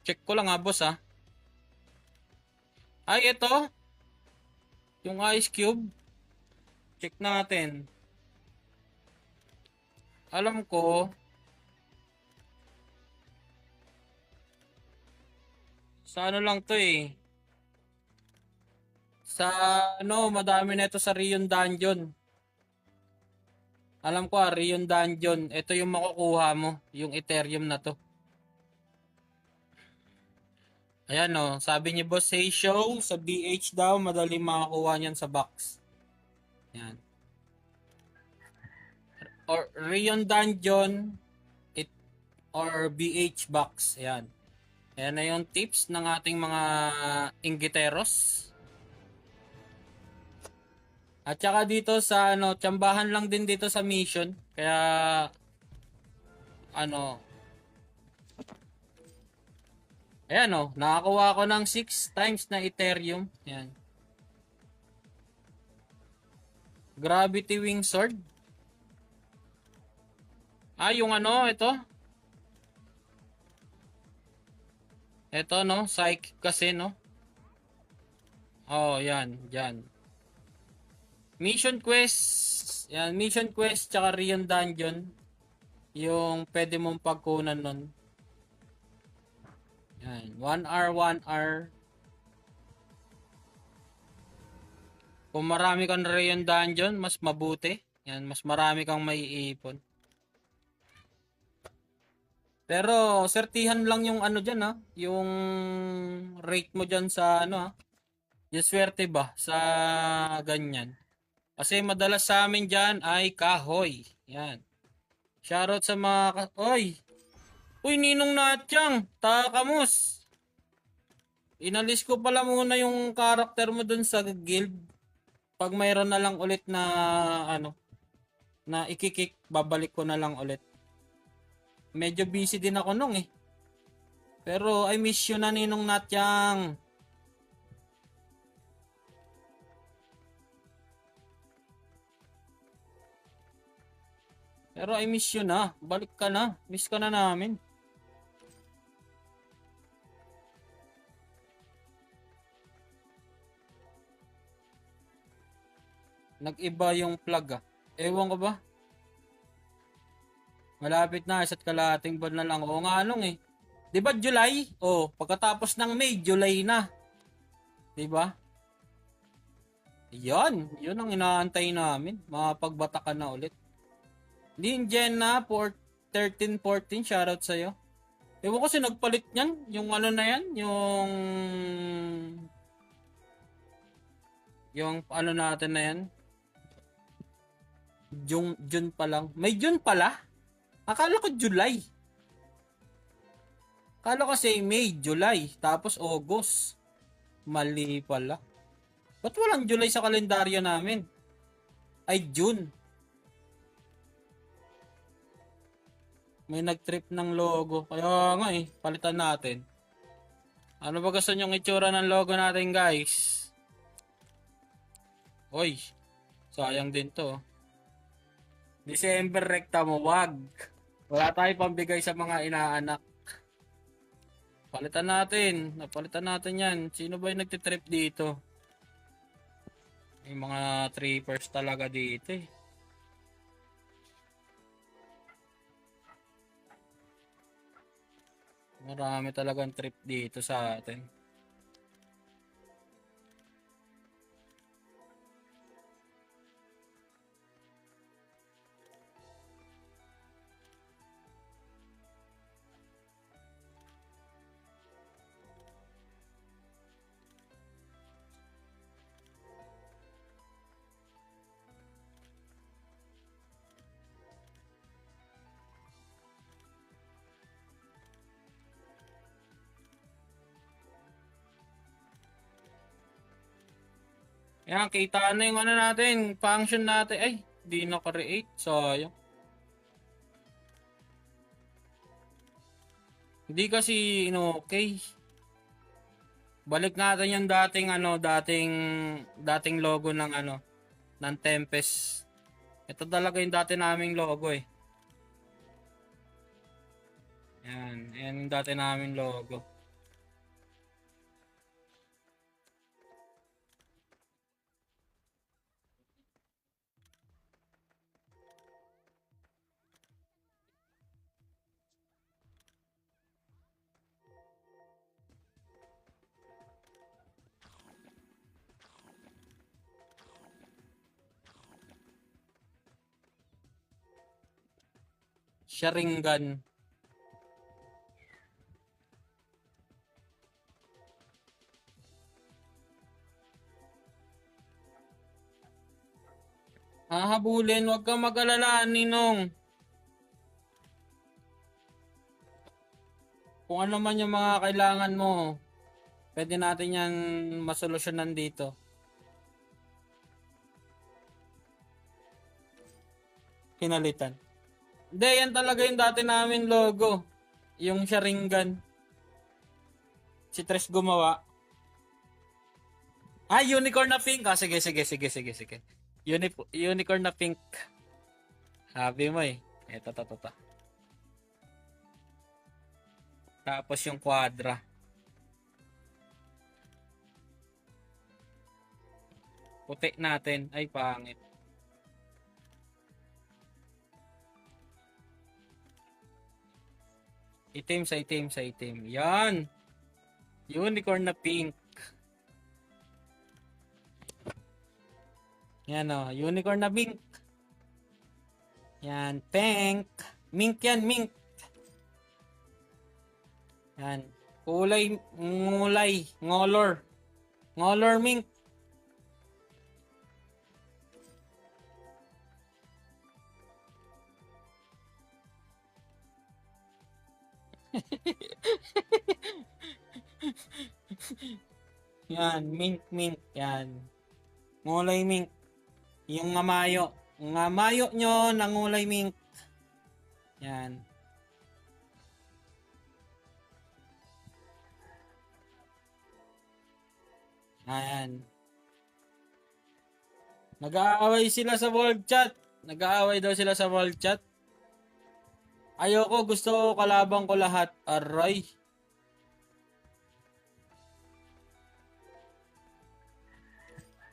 Check ko lang ha, boss ha. Ay, ito. Yung Ice Cube. Check natin. Alam ko. Sa ano lang to eh. Sa ano, madami na ito sa Rion Dungeon. Alam ko, Rion Dungeon. Ito yung makukuha mo. Yung Ethereum na to. Ayan o. Sabi ni Boss Hey Show, sa BH daw, madali makakuha niyan sa box. Ayan. Or Rion Dungeon or BH box. Ayan. Ayan na yung tips ng ating mga inggiteros. At saka dito sa ano, tsambahan lang din dito sa mission. Kaya ano, ayan o, nakakuha ako ng 6 times na Ethereum. Ayan. Gravity Wing Sword. Yung ano, ito. Ito no, Psychic kasi no. Oh, yan, yan. Mission Quest. Yan, Mission Quest tsaka Rion Dungeon. Yung pwede mong pagkunan nun. Yan, 1 hour, 1 hour. Kung marami kang Rion Dungeon, mas mabuti. Yan, mas marami kang maiipon. Pero, sertihan lang yung ano dyan ha. Yung rate mo dyan sa ano ha. Yung swerte ba sa ganyan. Kasi madalas sa amin dyan ay kahoy. Yan. Shoutout sa mga Oy! Uy, Ninong Natchang! Takamos! Inalis ko pala muna yung karakter mo dun sa guild. Pag mayroon na lang ulit na ano, na ikikik, babalik ko na lang ulit. Medyo busy din ako nung eh. Pero I miss you na, Ninong Natchang. Pero I miss you na. Balik ka na. Miss ka na namin. Nag-iba yung plug ah. Ewan ko ba? Malapit na. Isa't kalahating buwan na lang. Oo nga nung eh. Diba July? Oh, pagkatapos ng May, July na. Diba? Yan. Yun ang inaantay namin. Mapagbata ka na ulit. Din Jenna, 13-14, shoutout sa'yo. Ewan ko kasi nagpalit niyan. Yung ano na yan, yung ano natin na yan. June pa lang. May June pala? Akala ko July. Akala ko kasi May, July, tapos August. Mali pala. Ba't walang July sa kalendaryo namin? Ay, June. May nag-trip ng logo. Kaya nga eh, palitan natin. Ano ba gusto nyong itsura ng logo natin, guys? Oy, sayang din to. December rekta mo, wag. Wala tayo pambigay sa mga inaanak. Palitan natin. Napalitan natin yan. Sino ba yung nagtitrip dito? May mga trippers talaga dito eh. Marami talagang trip dito sa atin. Yan, kita na yung ano natin, function natin. Ay, di na-create. Sayang. Hindi kasi okay. Balik natin yung dating ano, dating logo ng ano, ng Tempest. Ito talaga yung dati naming logo eh. Yan yung dati naming logo. Sharingan. Hahabulin, huwag kang mag-alala, Ninong. Kung ano man yung mga kailangan mo, pwede natin yan masolusyonan dito. Pinalitan. Hindi, yan talaga yung dati namin logo. Yung Sharingan. Si Tres gumawa. Unicorn na pink. Sige. Unicorn na pink. Sabi mo eh. Ito. Tapos yung quadra. Puti natin. Ay, pangit. Itim sa itim. Yan. Unicorn na pink. Yan o. Unicorn na pink. Yan. Pink. Mink yan. Mink. Yan. Ngulay. Ngolor mink. Yan, mink. Yan. Ngulay mink. Yung ngamayo. Ngamayo nyo ng ngulay mink. Yan. Ayan. Nag-aaway sila sa world chat. Nag-aaway daw sila sa world chat. Ayoko, gusto ko kalabang ko lahat. Aray.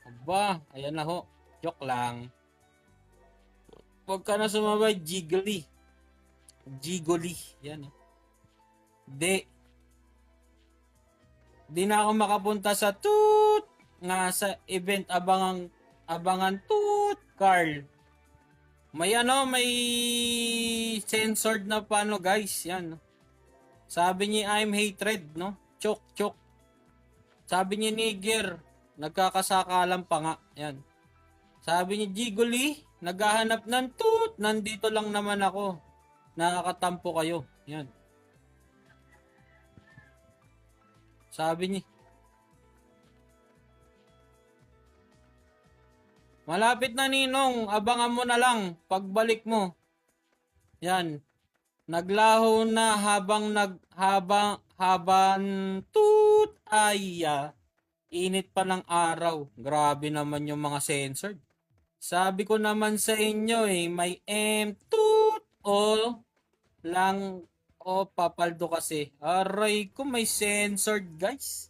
Aba, ayan na ho. Joke lang. Huwag ka na sumabay, Jiggly. Yan. Di na ako makapunta sa toot nga sa event abangan toot, Carl. May censored na paano guys, yan. Sabi niya I'm hatred, no? Chok. Sabi niya Niger, nagkakasakalan pa nga, yan. Sabi niya Jiggly, naghahanap ng toot, nandito lang naman ako. Nakakatampo kayo, yan. Sabi niya, malapit na Ninong, abangan mo na lang pagbalik mo. Yan. Naglaho na habang toot ay init pa ng araw. Grabe naman yung mga censored. Sabi ko naman sa inyo may toot o lang o papaldo kasi. Aray ko, may censored guys.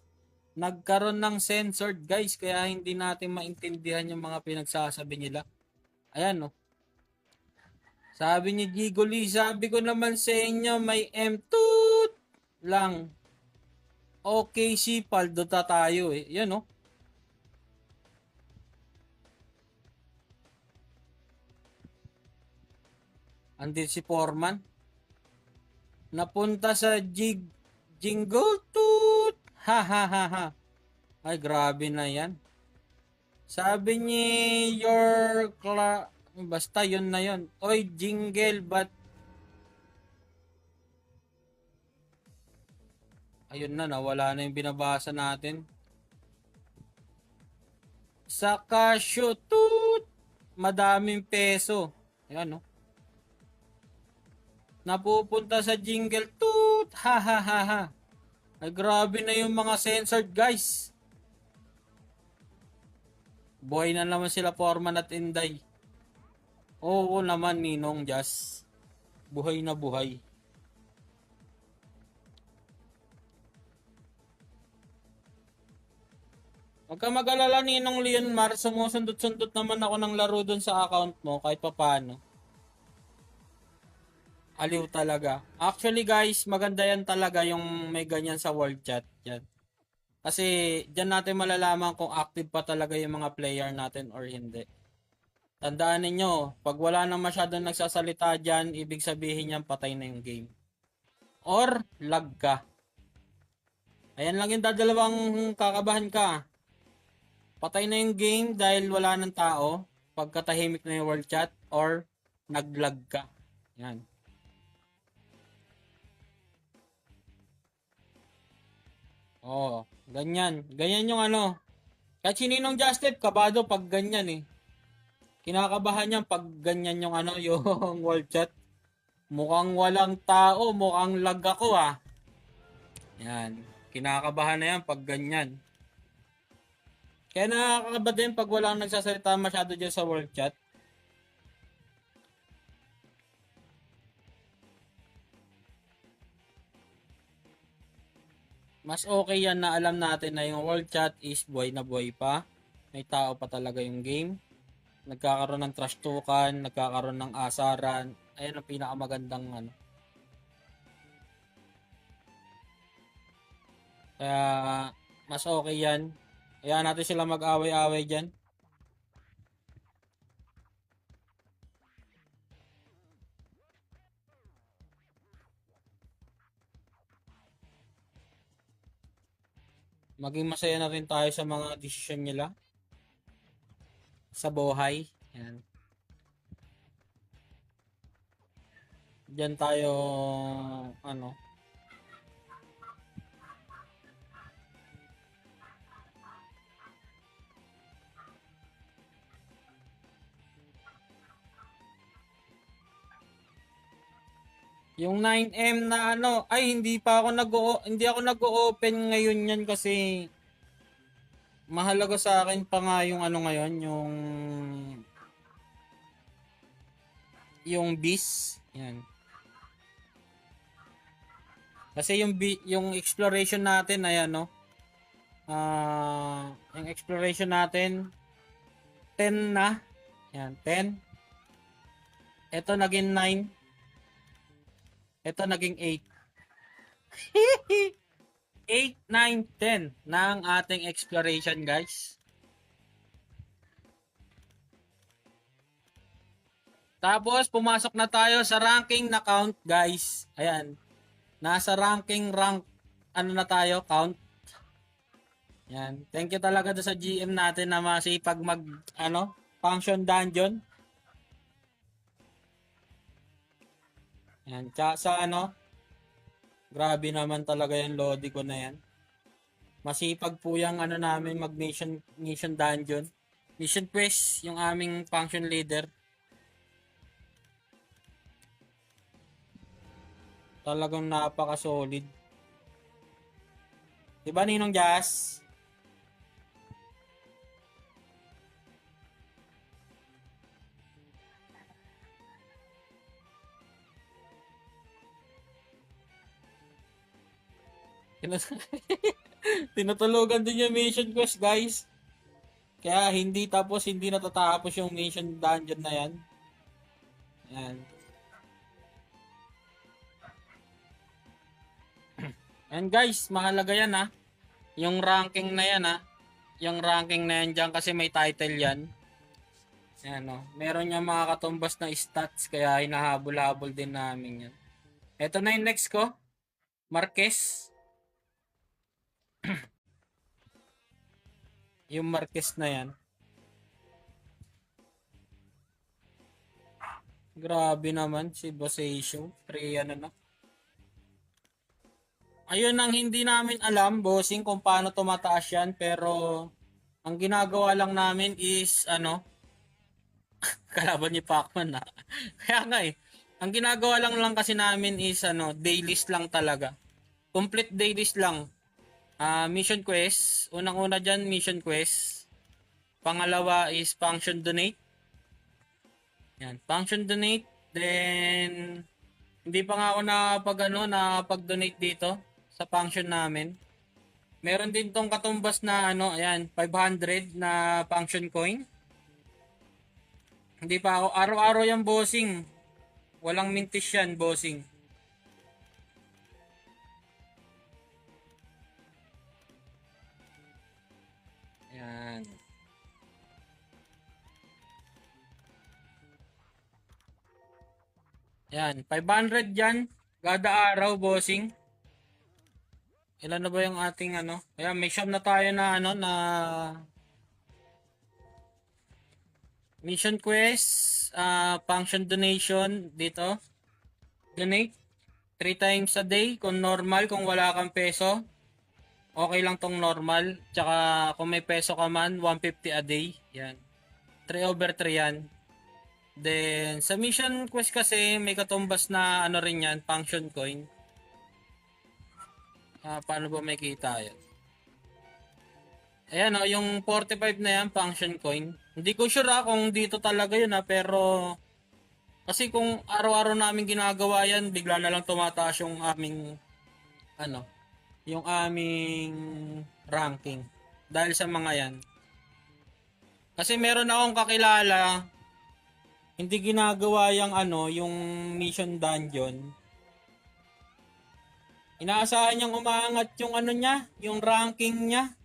Nagkaroon ng censored guys, kaya hindi natin maintindihan yung mga pinagsasabi nila. Ayan, no. Sabi ni Jiggly, sabi ko naman sa inyo may toot lang. Okay, si paldo tayo eh. Yan, no. Andin si Foreman. Napunta sa jingle toot. Ha. Ay, grabe na yan. Sabi ni basta yun na yun. Oy, jingle, but ayun na, nawala na yung binabasa natin. Sa cashew toot, madaming peso. Ayan, no. Napupunta sa jingle toot. Ha. Ay, grabe na yung mga censored guys. Buhay na naman sila Foreman at Inday. Oo naman Ninong Jazz. Buhay na buhay. Huwag ka mag-alala Ninong Leonmar. Sumusundot-sundot naman ako ng laro dun sa account mo kahit papano. Aliw talaga. Actually guys, maganda yan talaga yung may ganyan sa world chat. Yan. Kasi dyan natin malalaman kung active pa talaga yung mga player natin or hindi. Tandaan ninyo, pag wala na masyadong nagsasalita dyan, ibig sabihin niyan patay na yung game. Or lag ka. Ayan lang yung dadalawang kakabahan ka. Patay na yung game dahil wala ng tao, pagkatahimik na yung world chat, or naglag ka. Yan. Oo, ganyan. Ganyan yung ano. Kahit sininong Justin, kabado pag ganyan eh. Kinakabahan niya pag ganyan yung ano, yung world chat. Mukhang walang tao, mukhang lag ako ah. Yan. Kinakabahan na yan pag ganyan. Kaya nakakaba din pag walang nagsasalita masyado dyan sa world chat. Mas okay yan na alam natin na yung world chat is buhay na buhay pa. May tao pa talaga yung game. Nagkakaroon ng trash talkan, nagkakaroon ng asaran. Ayan ang pinakamagandang ano. Kaya mas okay yan. Kaya natin sila mag-away-away dyan. Maging masaya na rin tayo sa mga desisyon nila sa buhay. Yan. Diyan tayo ano. Yung 9M na ano, ay hindi ako nag-open ngayon yan kasi mahalaga sa akin pa nga yung ano ngayon, yung bis. Yan. Kasi yung exploration natin ay ano, yung exploration natin 10 na. Yan, 10. Ito naging 9. Ito naging 8. 8, 9, 10 ng ating exploration, guys. Tapos, pumasok na tayo sa ranking na count, guys. Ayan. Nasa rank, ano na tayo, count. Yan. Thank you talaga do sa GM natin na masipag ano, function dungeon. Yan. Tsaka sa ano, grabe naman talaga yung Lodi ko na yan. Masipag po yung ano namin mission dungeon. Mission quest, yung aming function leader. Talagang napaka-solid. Diba, Ninong Jazz? Tinutulugan din yung mission quest, guys. Kaya hindi natatapos yung mission dungeon na yan. Yan. And guys, mahalaga yan ha. Yung ranking na yan ha. Yung ranking na yan dyan kasi may title yan. Yan o. Meron niya mga katumbas na stats kaya hinahabol-habol din namin yan. Ito na yung next ko. Marquez. Yung Marquez na yan. Grabe naman si Bossation. 3 ano na. Ayun ang hindi namin alam, bossing, kung paano tumataas yan. Pero ang ginagawa lang namin is ano, kalaban ni Pacman na. Kaya nga eh. Ang ginagawa lang kasi namin is ano, dailies lang talaga. Complete dailies lang. Mission quest. Unang-una dyan, mission quest. Pangalawa is function donate. Yan, function donate. Then, hindi pa nga ako nakapag-donate dito sa function namin. Meron din tong katumbas na ano, ayan, 500 na function coin. Hindi pa ako, araw-araw yung bossing. Walang mintis yan, bossing. Ayan. Yan, 500 yan. Kada araw, bossing. Ilan na ba yung ating ano? Ayan, may shop na tayo na ano na mission quest, function donation dito. Donate 3 times a day kung normal, kung wala kang peso. Okay lang tong normal. Tsaka kung may peso ka man, 150 a day. Yan. 3/3 yan. Then, sa mission quest kasi, may katumbas na ano rin yan, function coin. Paano ba may kita yan? Ayan o, yung 45 na yan, function coin. Hindi ko sure kung dito talaga yun pero kasi kung araw-araw namin ginagawa yan, bigla na lang tumataas yung aming ano, yung aming ranking dahil sa mga yan. Kasi meron akong kakilala, hindi ginagawa yung ano, yung mission dungeon. Inaasahan niyang umaangat yung ano niya, yung ranking niya.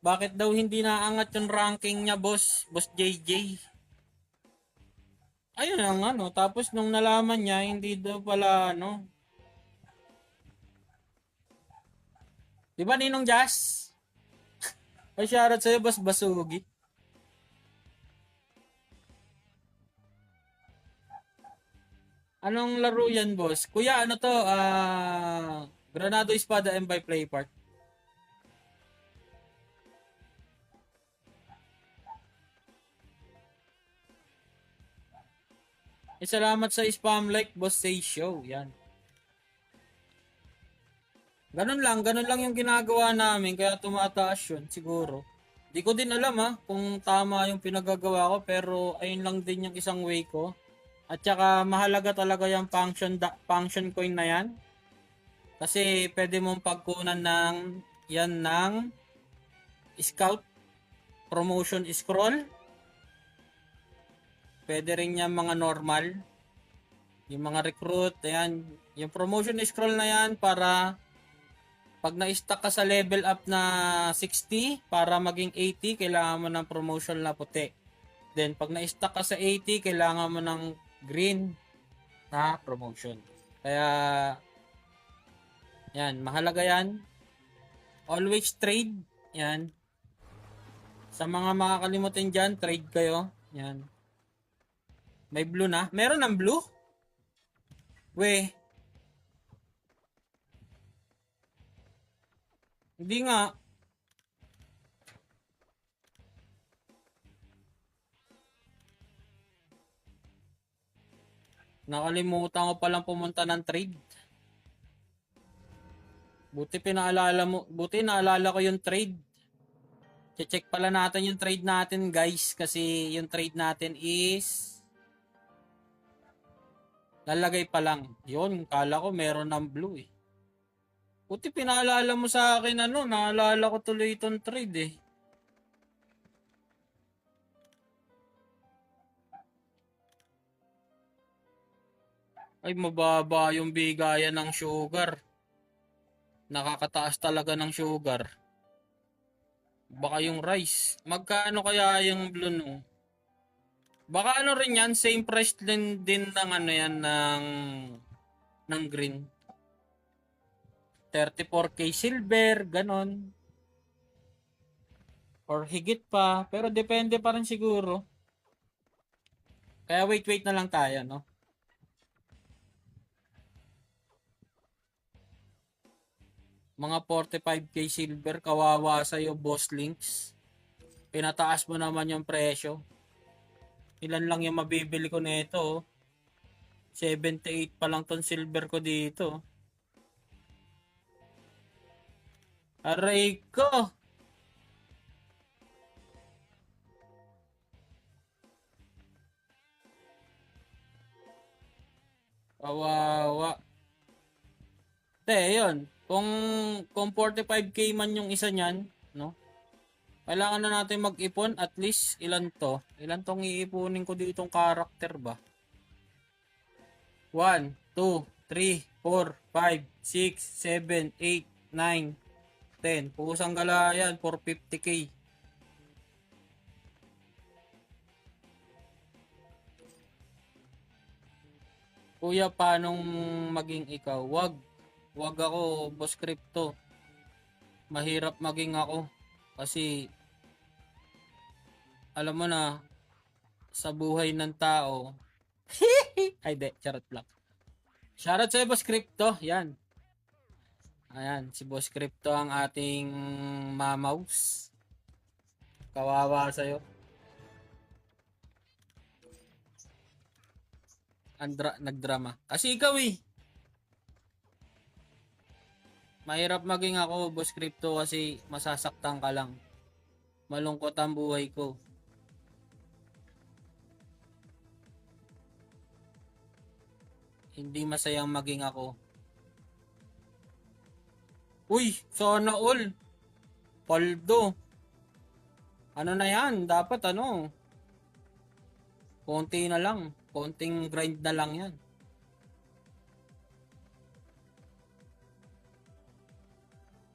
Bakit daw hindi naangat yung ranking niya, boss? Boss JJ. Ayun ang ano. Tapos nung nalaman niya, hindi daw pala ano. Di ba Ninong Jazz? Ay, shoutout sa'yo, Boss Basugi. Anong laro yan, boss? Kuya, ano to? Granado Espada M by Play Part. Salamat sa spam like, Boss Say Show. Yan. Ganun lang yung ginagawa namin, kaya tumataas yun, siguro. Di ko din alam kung tama yung pinagagawa ko, pero ayun lang din yung isang way ko. At saka mahalaga talaga yung function coin na yan. Kasi pwede mong pagkunan ng scout, promotion scroll. Pwede rin yung mga normal. Yung mga recruit, ayan. Yung promotion scroll na yan para pag na-stack ka sa level up na 60 para maging 80, kailangan mo ng promotion na puti. Then pag na-stack ka sa 80, kailangan mo ng green na promotion. Kaya yan, mahalaga yan. Always trade. Yan. Sa mga makakalimutin dyan, trade kayo. Yan. May blue na. Meron ng blue? We. Hindi nga. Nakalimutan ko palang pumunta ng trade. Buti naalala ko yung trade. Check pala natin yung trade natin, guys, kasi yung trade natin is lalagay pa lang. Yun, kala ko meron ng blue eh. Buti pinaalala mo sa akin naalala ko tuloy itong trade eh. Ay, mababa yung bigayan ng sugar. Nakakataas talaga ng sugar. Baka yung rice. Magkano kaya yung blue no? Baka ano rin yan, same price din ng ano yan ng green. 34k silver, ganon. Or higit pa, pero depende pa rin siguro. Kaya wait na lang tayo, no? Mga 45k silver, kawawa sa'yo, boss links. Pinataas mo naman yung presyo. Ilan lang yung mabibili ko nito, 78 pa lang ton silver ko dito. Aray ko! Kawawa. Yun. Kung 45k man yung isa niyan, no? Kailangan na natin mag-ipon at least ilan to? Ilan tong iipunin ko ditong character ba? 1, 2, 3, 4, 5, 6, 7, 8, 9, 10. Pusang gala yan, 450k. Kuya, paanong maging ikaw? Wag ako, Boss Crypto. Mahirap maging ako. Kasi, alam mo na, sa buhay ng tao, ay de, charot lang. Shoutout sa Boss Crypto, yan. Ayan, si Boss Crypto ang ating mamaws. Kawawa sa'yo. Nagdrama. Kasi ikaw eh. Mahirap maging ako, Boss Crypto, kasi masasaktan ka lang. Malungkot ang buhay ko. Hindi masayang maging ako. Uy, sana all. Paldo. Ano na yan? Dapat ano? Konti na lang. Konting grind na lang yan.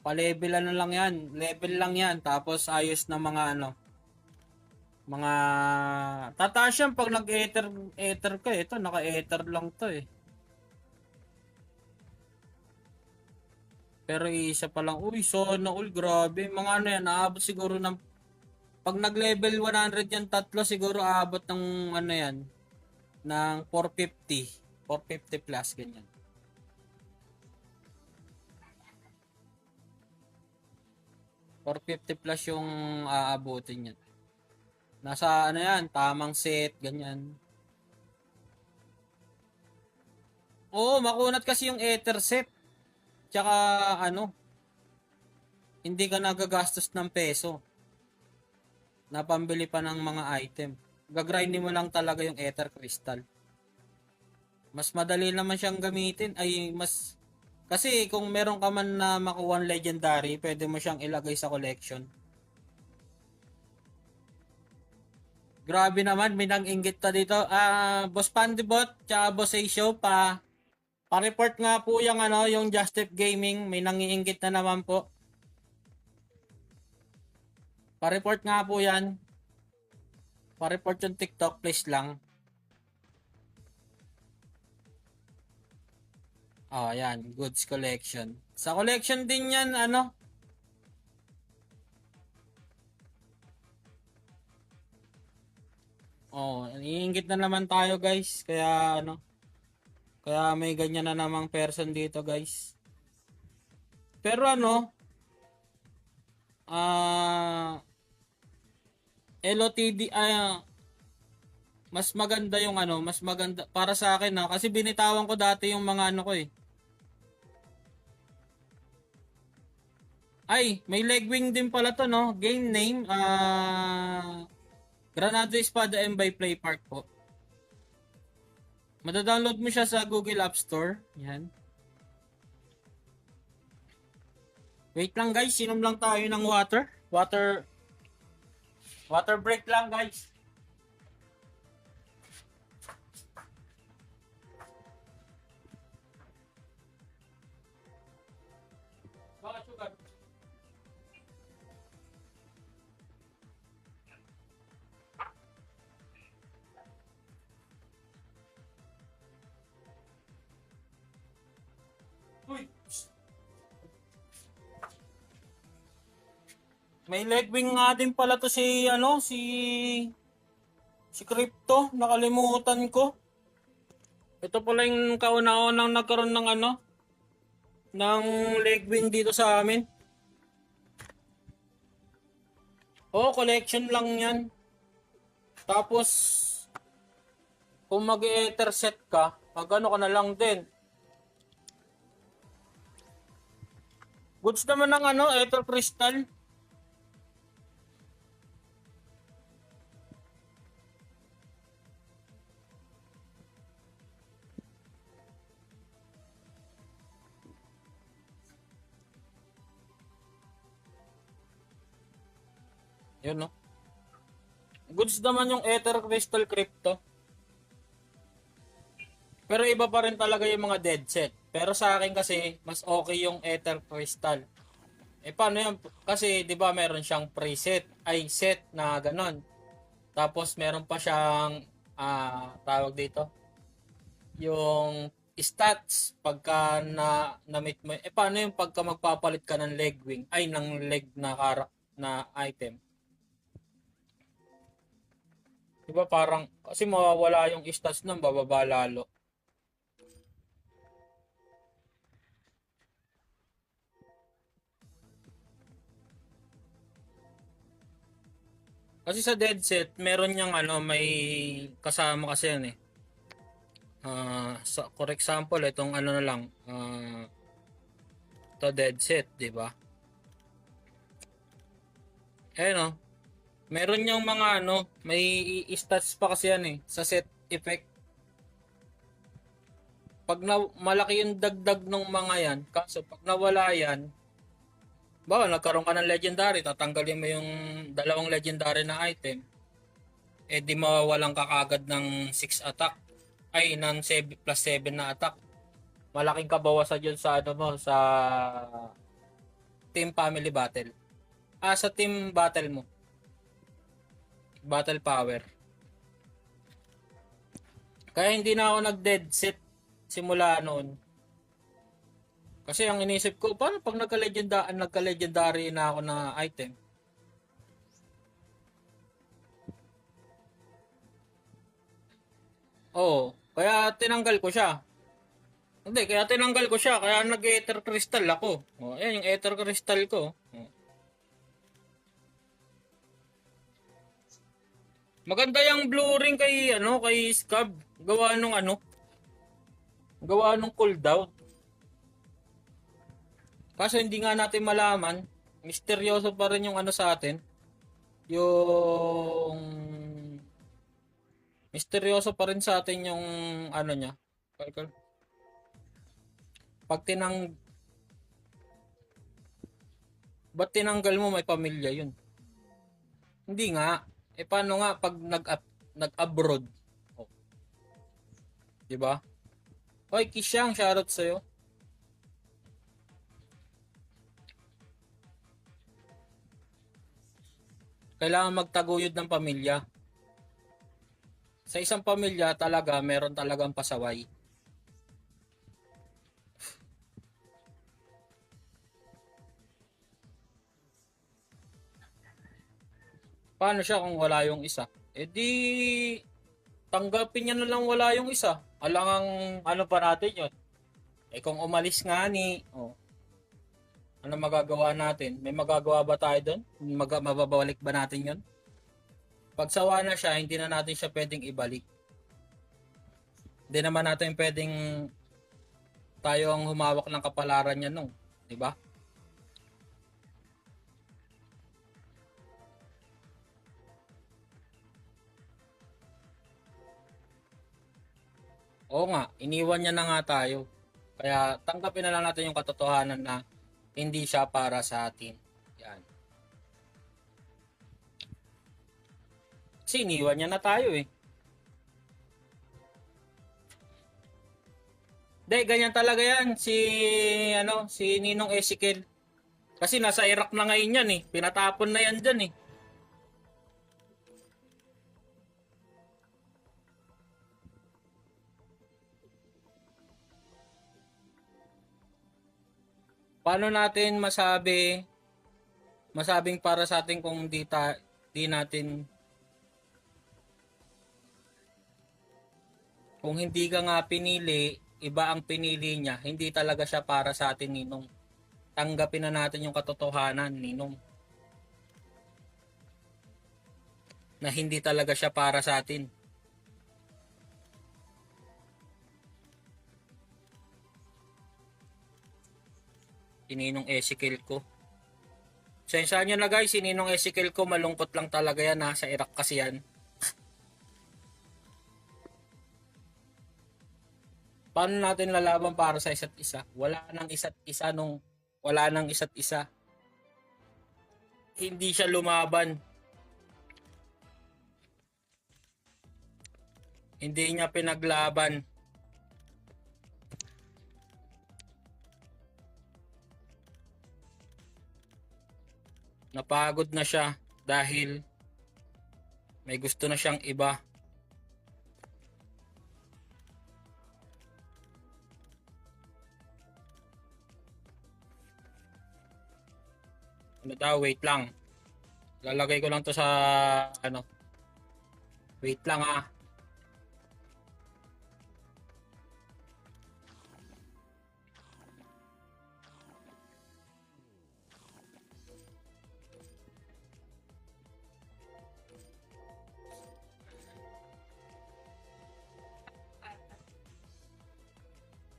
Pa-level na lang yan. Level lang yan. Tapos ayos na mga ano. Mga tataas yan pag nag-ether ka. Ito, naka-ether lang to eh. Pero isa pa lang. Uy, sana all. Grabe. Mga ano yan. Naabot siguro ng pag nag-level 100 yan tatlo, siguro aabot ng ano yan. Ng 450. 450 plus, ganyan. 450 plus yung aabutin yan. Nasa ano yan, tamang set, ganyan. Oo, makunat kasi yung ether set. Tsaka ano, hindi ka nagagastos ng peso na pambili pa ng mga item. Gagrindin mo lang talaga yung ether crystal. Mas madali naman siyang gamitin. Ay, mas kasi kung meron ka man na makuha legendary, pwede mo siyang ilagay sa collection. Grabe naman, may nang-inggit ka dito. Boss Pandibot, tsaka Boss Aisho, pa-report nga po yung ano, yung Justif Gaming, may nang-iinggit na naman po. Pa-report nga po yan. Pa-report yung TikTok, please lang. Oh, yan, goods collection. Sa collection din yan, ano? Oh, iinggit na naman tayo, guys. Kaya ano? Kaya may ganyan na namang person dito, guys. Pero ano, LOTD, mas maganda yung ano, mas maganda para sa akin na kasi binitawan ko dati yung mga ano ko eh. Ay, may Legwing din pala to no. Game name Granado Espada M by Play Park po. Mada-download mo siya sa Google App Store. Yan. Wait lang guys, sinom lang tayo ng water. Water break lang guys. Bakit sugar? Uy! May Legwing nga din pala to si ano, si Crypto, nakalimutan ko. Ito pala yung kauna-unang nagkaroon ng ano, ng Legwing dito sa amin. Oh, collection lang 'yan. Tapos kung mag-ether set ka, pag ano ka na lang din. Goods naman ng ano, ether crystal. Yun no. Goods naman yung ether crystal crypto. Pero iba pa rin talaga yung mga dead set. Pero sa akin kasi, mas okay yung ether crystal. Eh paano yan? Kasi 'di ba meron siyang preset, ay set na ganon. Tapos meron pa siyang tawag dito. yung stats pagka na-meet mo. Paano yung pagka magpapalit ka ng leg wing, ay ng leg na item? Diba parang, kasi mawawala yung stats ng bababa lalo. Kasi sa dead set, meron niyang may kasama kasi yan eh. For example, itong na lang, to dead set, di ba? Ayun oh. Meron niyang mga may stats pa kasi yan eh, sa set effect. Pag malaki yung dagdag ng mga yan, kaso pag nawala yan, nagkaroon ka ng legendary, tatanggalin mo yung dalawang legendary na item, di mawawalan ka kagad ng 6 attack, ay ng 7 plus 7 na attack. Malaking kabawasan yun sa sa team family battle. Sa team battle mo. Battle power. Kaya hindi na ako nag-dead set simula noon. Kasi ang inisip ko, paano pag nagka-legendary na ako na item? Oo, kaya tinanggal ko siya. Hindi, kaya tinanggal ko siya, kaya nag-ether crystal ako. Ayan yung ether crystal ko. Maganda yung blue ring kay Scab. Gawa nung cooldown. Kaso hindi nga natin malaman, misteryoso pa rin yung sa atin. Yung misteryoso pa rin sa atin yung niya. Pag ba't tinanggal mo, may pamilya yun? Hindi nga. Paano nga pag nag-abroad? Oh. 'Di ba? Hoy, Kisyang, shoutout sa'yo. Kailangan magtaguyod ng pamilya. Sa isang pamilya talaga, meron talagang pasaway. Paano siya kung wala yung isa? Di tanggapin niya na lang wala yung isa. Alangang pa natin yun. Kung umalis nga ano magagawa natin? May magagawa ba tayo doon? Mababalik ba natin yun? Pag sawa na siya, hindi na natin siya pwedeng ibalik. Hindi naman natin pwedeng tayo ang humawak ng kapalaran niya nung. Diba? Oo nga, iniwan niya na nga tayo. Kaya tanggapin na lang natin yung katotohanan na hindi siya para sa atin. Yan. Kasi iniwan niya na tayo eh. Hindi, ganyan talaga yan. Si Ninong Ezekiel. Kasi nasa Iraq na ngayon yan eh. Pinatapon na yan dyan eh. Paano natin masabing para sa atin kung di natin, kung hindi ka nga pinili, iba ang pinili niya, hindi talaga siya para sa atin, Ninong. Tanggapin na natin yung katotohanan, Ninong. Na hindi talaga siya para sa atin. Ninong Ezekiel ko. Sensya nyo na guys, Ninong Ezekiel ko, malungkot lang talaga yan, nasa Iraq kasi yan. Paano natin lalaban para sa isa't isa? Wala nang isa't isa. Hindi siya lumaban. Hindi niya pinaglaban. Napagod na siya dahil may gusto na siyang iba. Ano daw, wait lang. Lalagay ko lang to sa ano. Wait lang ah.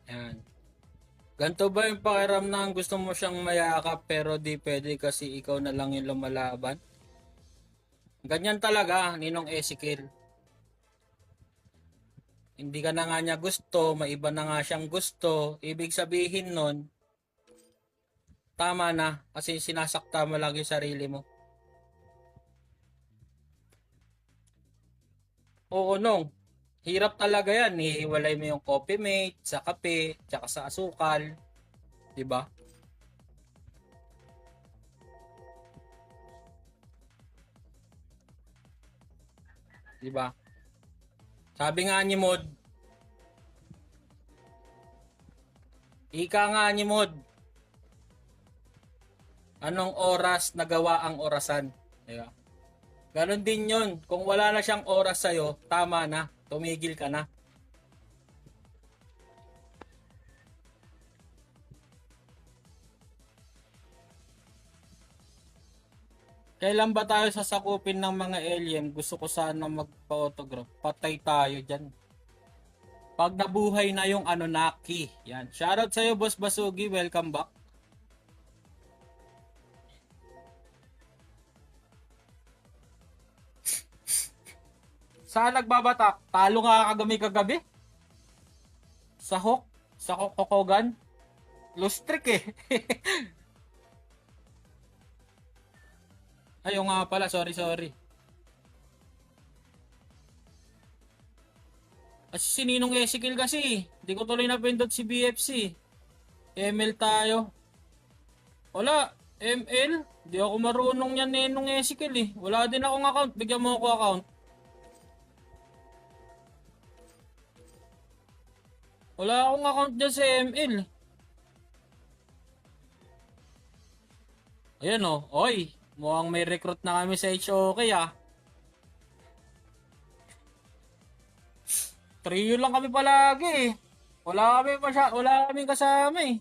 Yan. Ganto ba yung pakiram na gusto mo siyang mayakap pero di pwede kasi ikaw na lang yung lumalaban? Ganyan talaga, Ninong Ezekiel. Hindi ka na nga niya gusto, may iba na nga siyang gusto. Ibig sabihin nun, tama na kasi sinasakta mo lang yung sarili mo. Oo, Nong. Hirap talaga yan. Hihiwalay mo yung coffee mate sa kape, tsaka sa asukal. 'Di ba? 'Di ba? Sabi nga ni Mod, ika nga ni Mod, anong oras nagawa ang orasan? 'Di ba? Ganon din yun. Kung wala na siyang oras sa'yo, tama na. Tumigil ka na. Kailan ba tayo sasakupin ng mga alien? Gusto ko sana magpa-autograph. Patay tayo dyan. Pag nabuhay na yung Anunnaki. Yan. Shoutout sa'yo, Boss Basugi. Welcome back. Saan nagbabatak? Talo nga kagabi. Sa Hawk? Sa Kokogan? Lustrik eh. Ayun nga pala. Sorry. Kasi si Ninong Ezekiel kasi. Hindi ko tuloy napindot si BFC. ML tayo. Wala. ML? Hindi ako marunong yan Ninong Ezekiel eh. Wala din akong account. Bigyan mo ako account. Wala akong account dyan sa ML. Ayan o. Oy. Mukhang may recruit na kami sa HOK ah. Trio lang kami palagi eh. Wala kami kasama eh.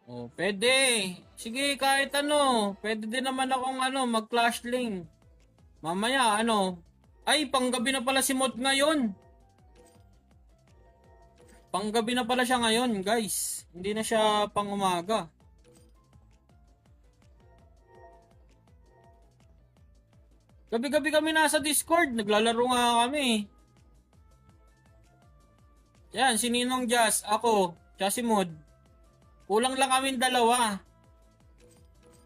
Oh, pwede. Sige, kahit ano. Pwede din naman akong mag-clash link. Mamaya, Ay, panggabi na pala si Mod ngayon. Panggabi na pala siya ngayon, guys. Hindi na siya pang umaga. Gabi-gabi kami nasa Discord. Naglalaro nga kami. Yan, si Ninong Jazz, ako, tsaka si Mod. Kulang lang kami dalawa.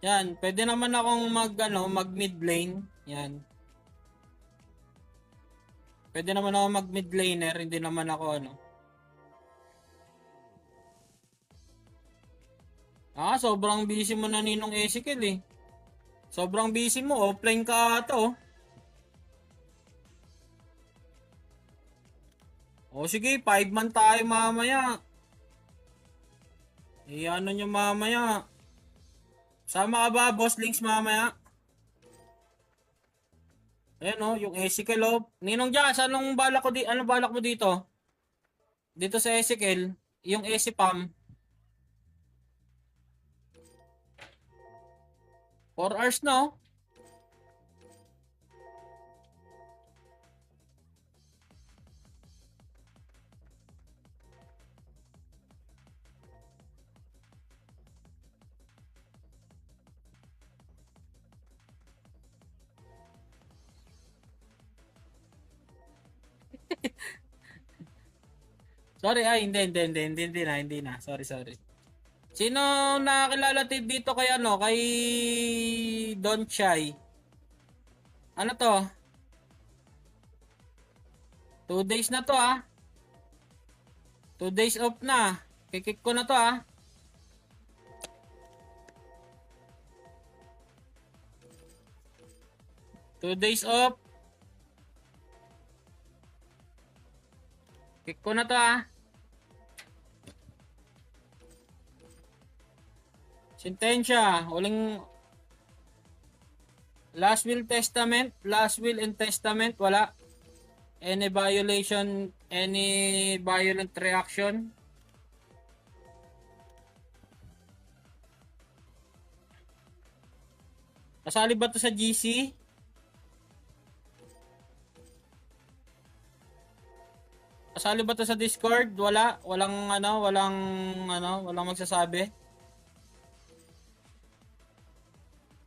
Yan, pwede naman akong mag mid lane. Yan. Pwede naman ako mag mid laner, hindi naman ako sobrang busy mo na Ninong Ezekiel eh. Sobrang busy mo, offline ka ata oh. O sige, 5 man tayo mamaya. Ano nyo mamaya? Sama ka ba, Boss Links mamaya? Ayan oh, yung Ezekiel oh. Ninong Jazz, anong balak mo dito? Dito sa Ezekiel, yung Ezepam. 4 hours na oh. Sorry, hindi na. Sorry. Sino nakakilala dito kay kay Don Chai? Ano to? 2 days na to 2 days off na. Kikik ko na to 2 days off. Pick ko na to ah. Sentensya. Uling last will testament. Last will and testament. Wala. Any violation. Any violent reaction. Kasali ba to sa GC? Kasali ba to sa Discord? Wala. Walang magsasabi.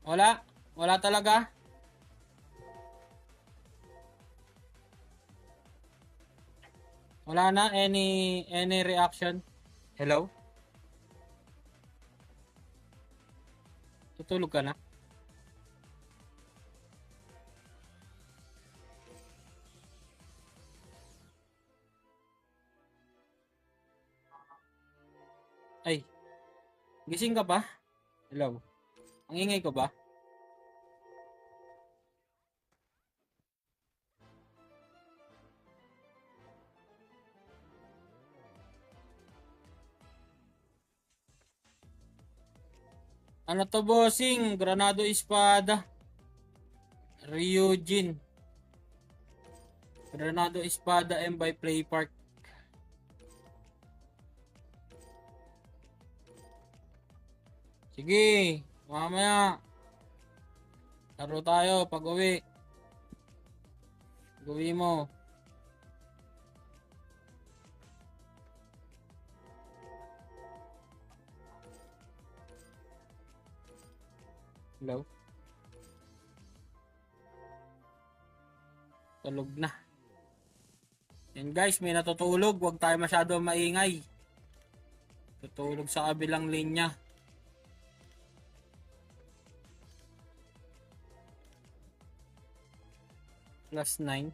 Wala. Wala talaga. Wala na any reaction. Hello? Tutulog ka na? Ay. Gising ka ba? Hello? Ang ingay ko ba? Ano to bossing? Granado Espada. Ryujin. Granado Espada M by Play Park. Sige, mamaya. Laro tayo pag uwi. Pag uwi mo. Hello? Tulog na. Yan guys, may natutulog. Huwag tayo masyado maingay. Tutulog sa kabilang linya. +9.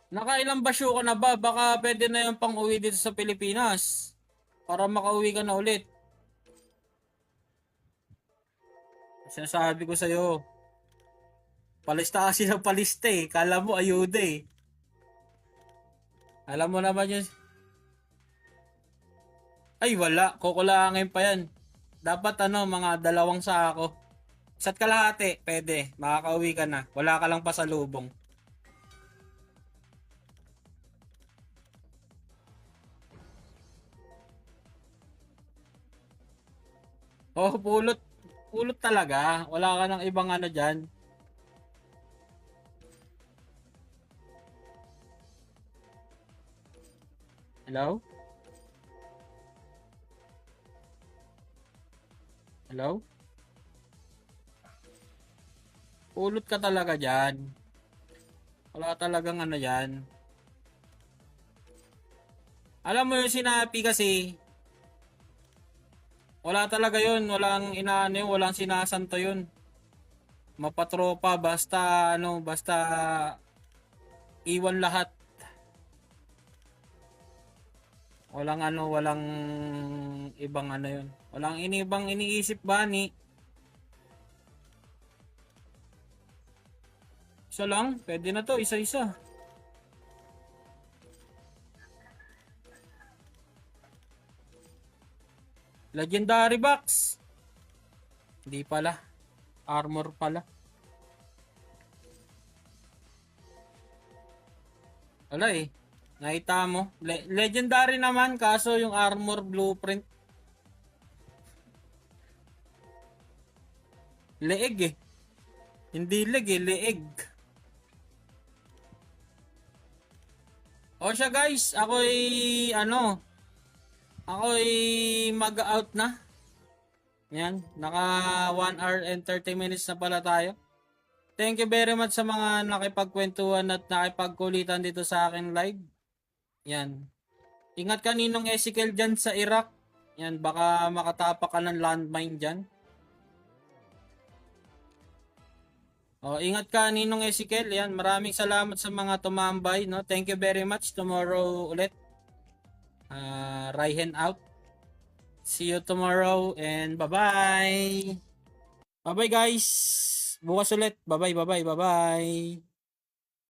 Nakailang basyo ka na ba? Baka pwede na yung pang uwi dito sa Pilipinas. Para makauwi ka na ulit. Sinasabi ko sa'yo. Palista kasi ng palista eh. Kala mo ayuda eh. Alam mo naman yun. Ay wala. Kukulangin pa yan. Dapat mga 2 sako. Isa't kalahati. Pwede. Makakauwi ka na. Wala ka lang pasalubong. Oh, pulot. Pulot talaga. Wala ka ng ibang dyan. Hello? Hello? Pulot ka talaga dyan. Wala talagang yan. Alam mo yung sinapi kasi, wala talaga yun. Walang walang sinasanto yun. Mapatropa basta basta iwan lahat. Walang walang ibang yun. Walang ibang iniisip ba ni? Isa lang, pwede na to, isa-isa. Legendary box. Hindi pala. Armor pala. Wala eh. Nakita mo. Legendary naman kaso yung armor blueprint. Leeg eh. Hindi leg eh, leeg. O siya guys, ako'y mag-out na. Yan, naka 1 hour and 30 minutes na pala tayo. Thank you very much sa mga nakipagkwentuhan at nakipagkulitan dito sa akin live. Yan. Ingat ka Ninong Ezekiel dyan sa Iraq. Yan, baka makatapak ka ng landmine dyan. O, ingat ka Ninong Ezekiel. Yan, maraming salamat sa mga tumambay. No? Thank you very much. Tomorrow ulit. Raihen out. See you tomorrow and bye-bye. Bye-bye guys. Bukas ulit. Bye-bye, bye-bye, bye-bye.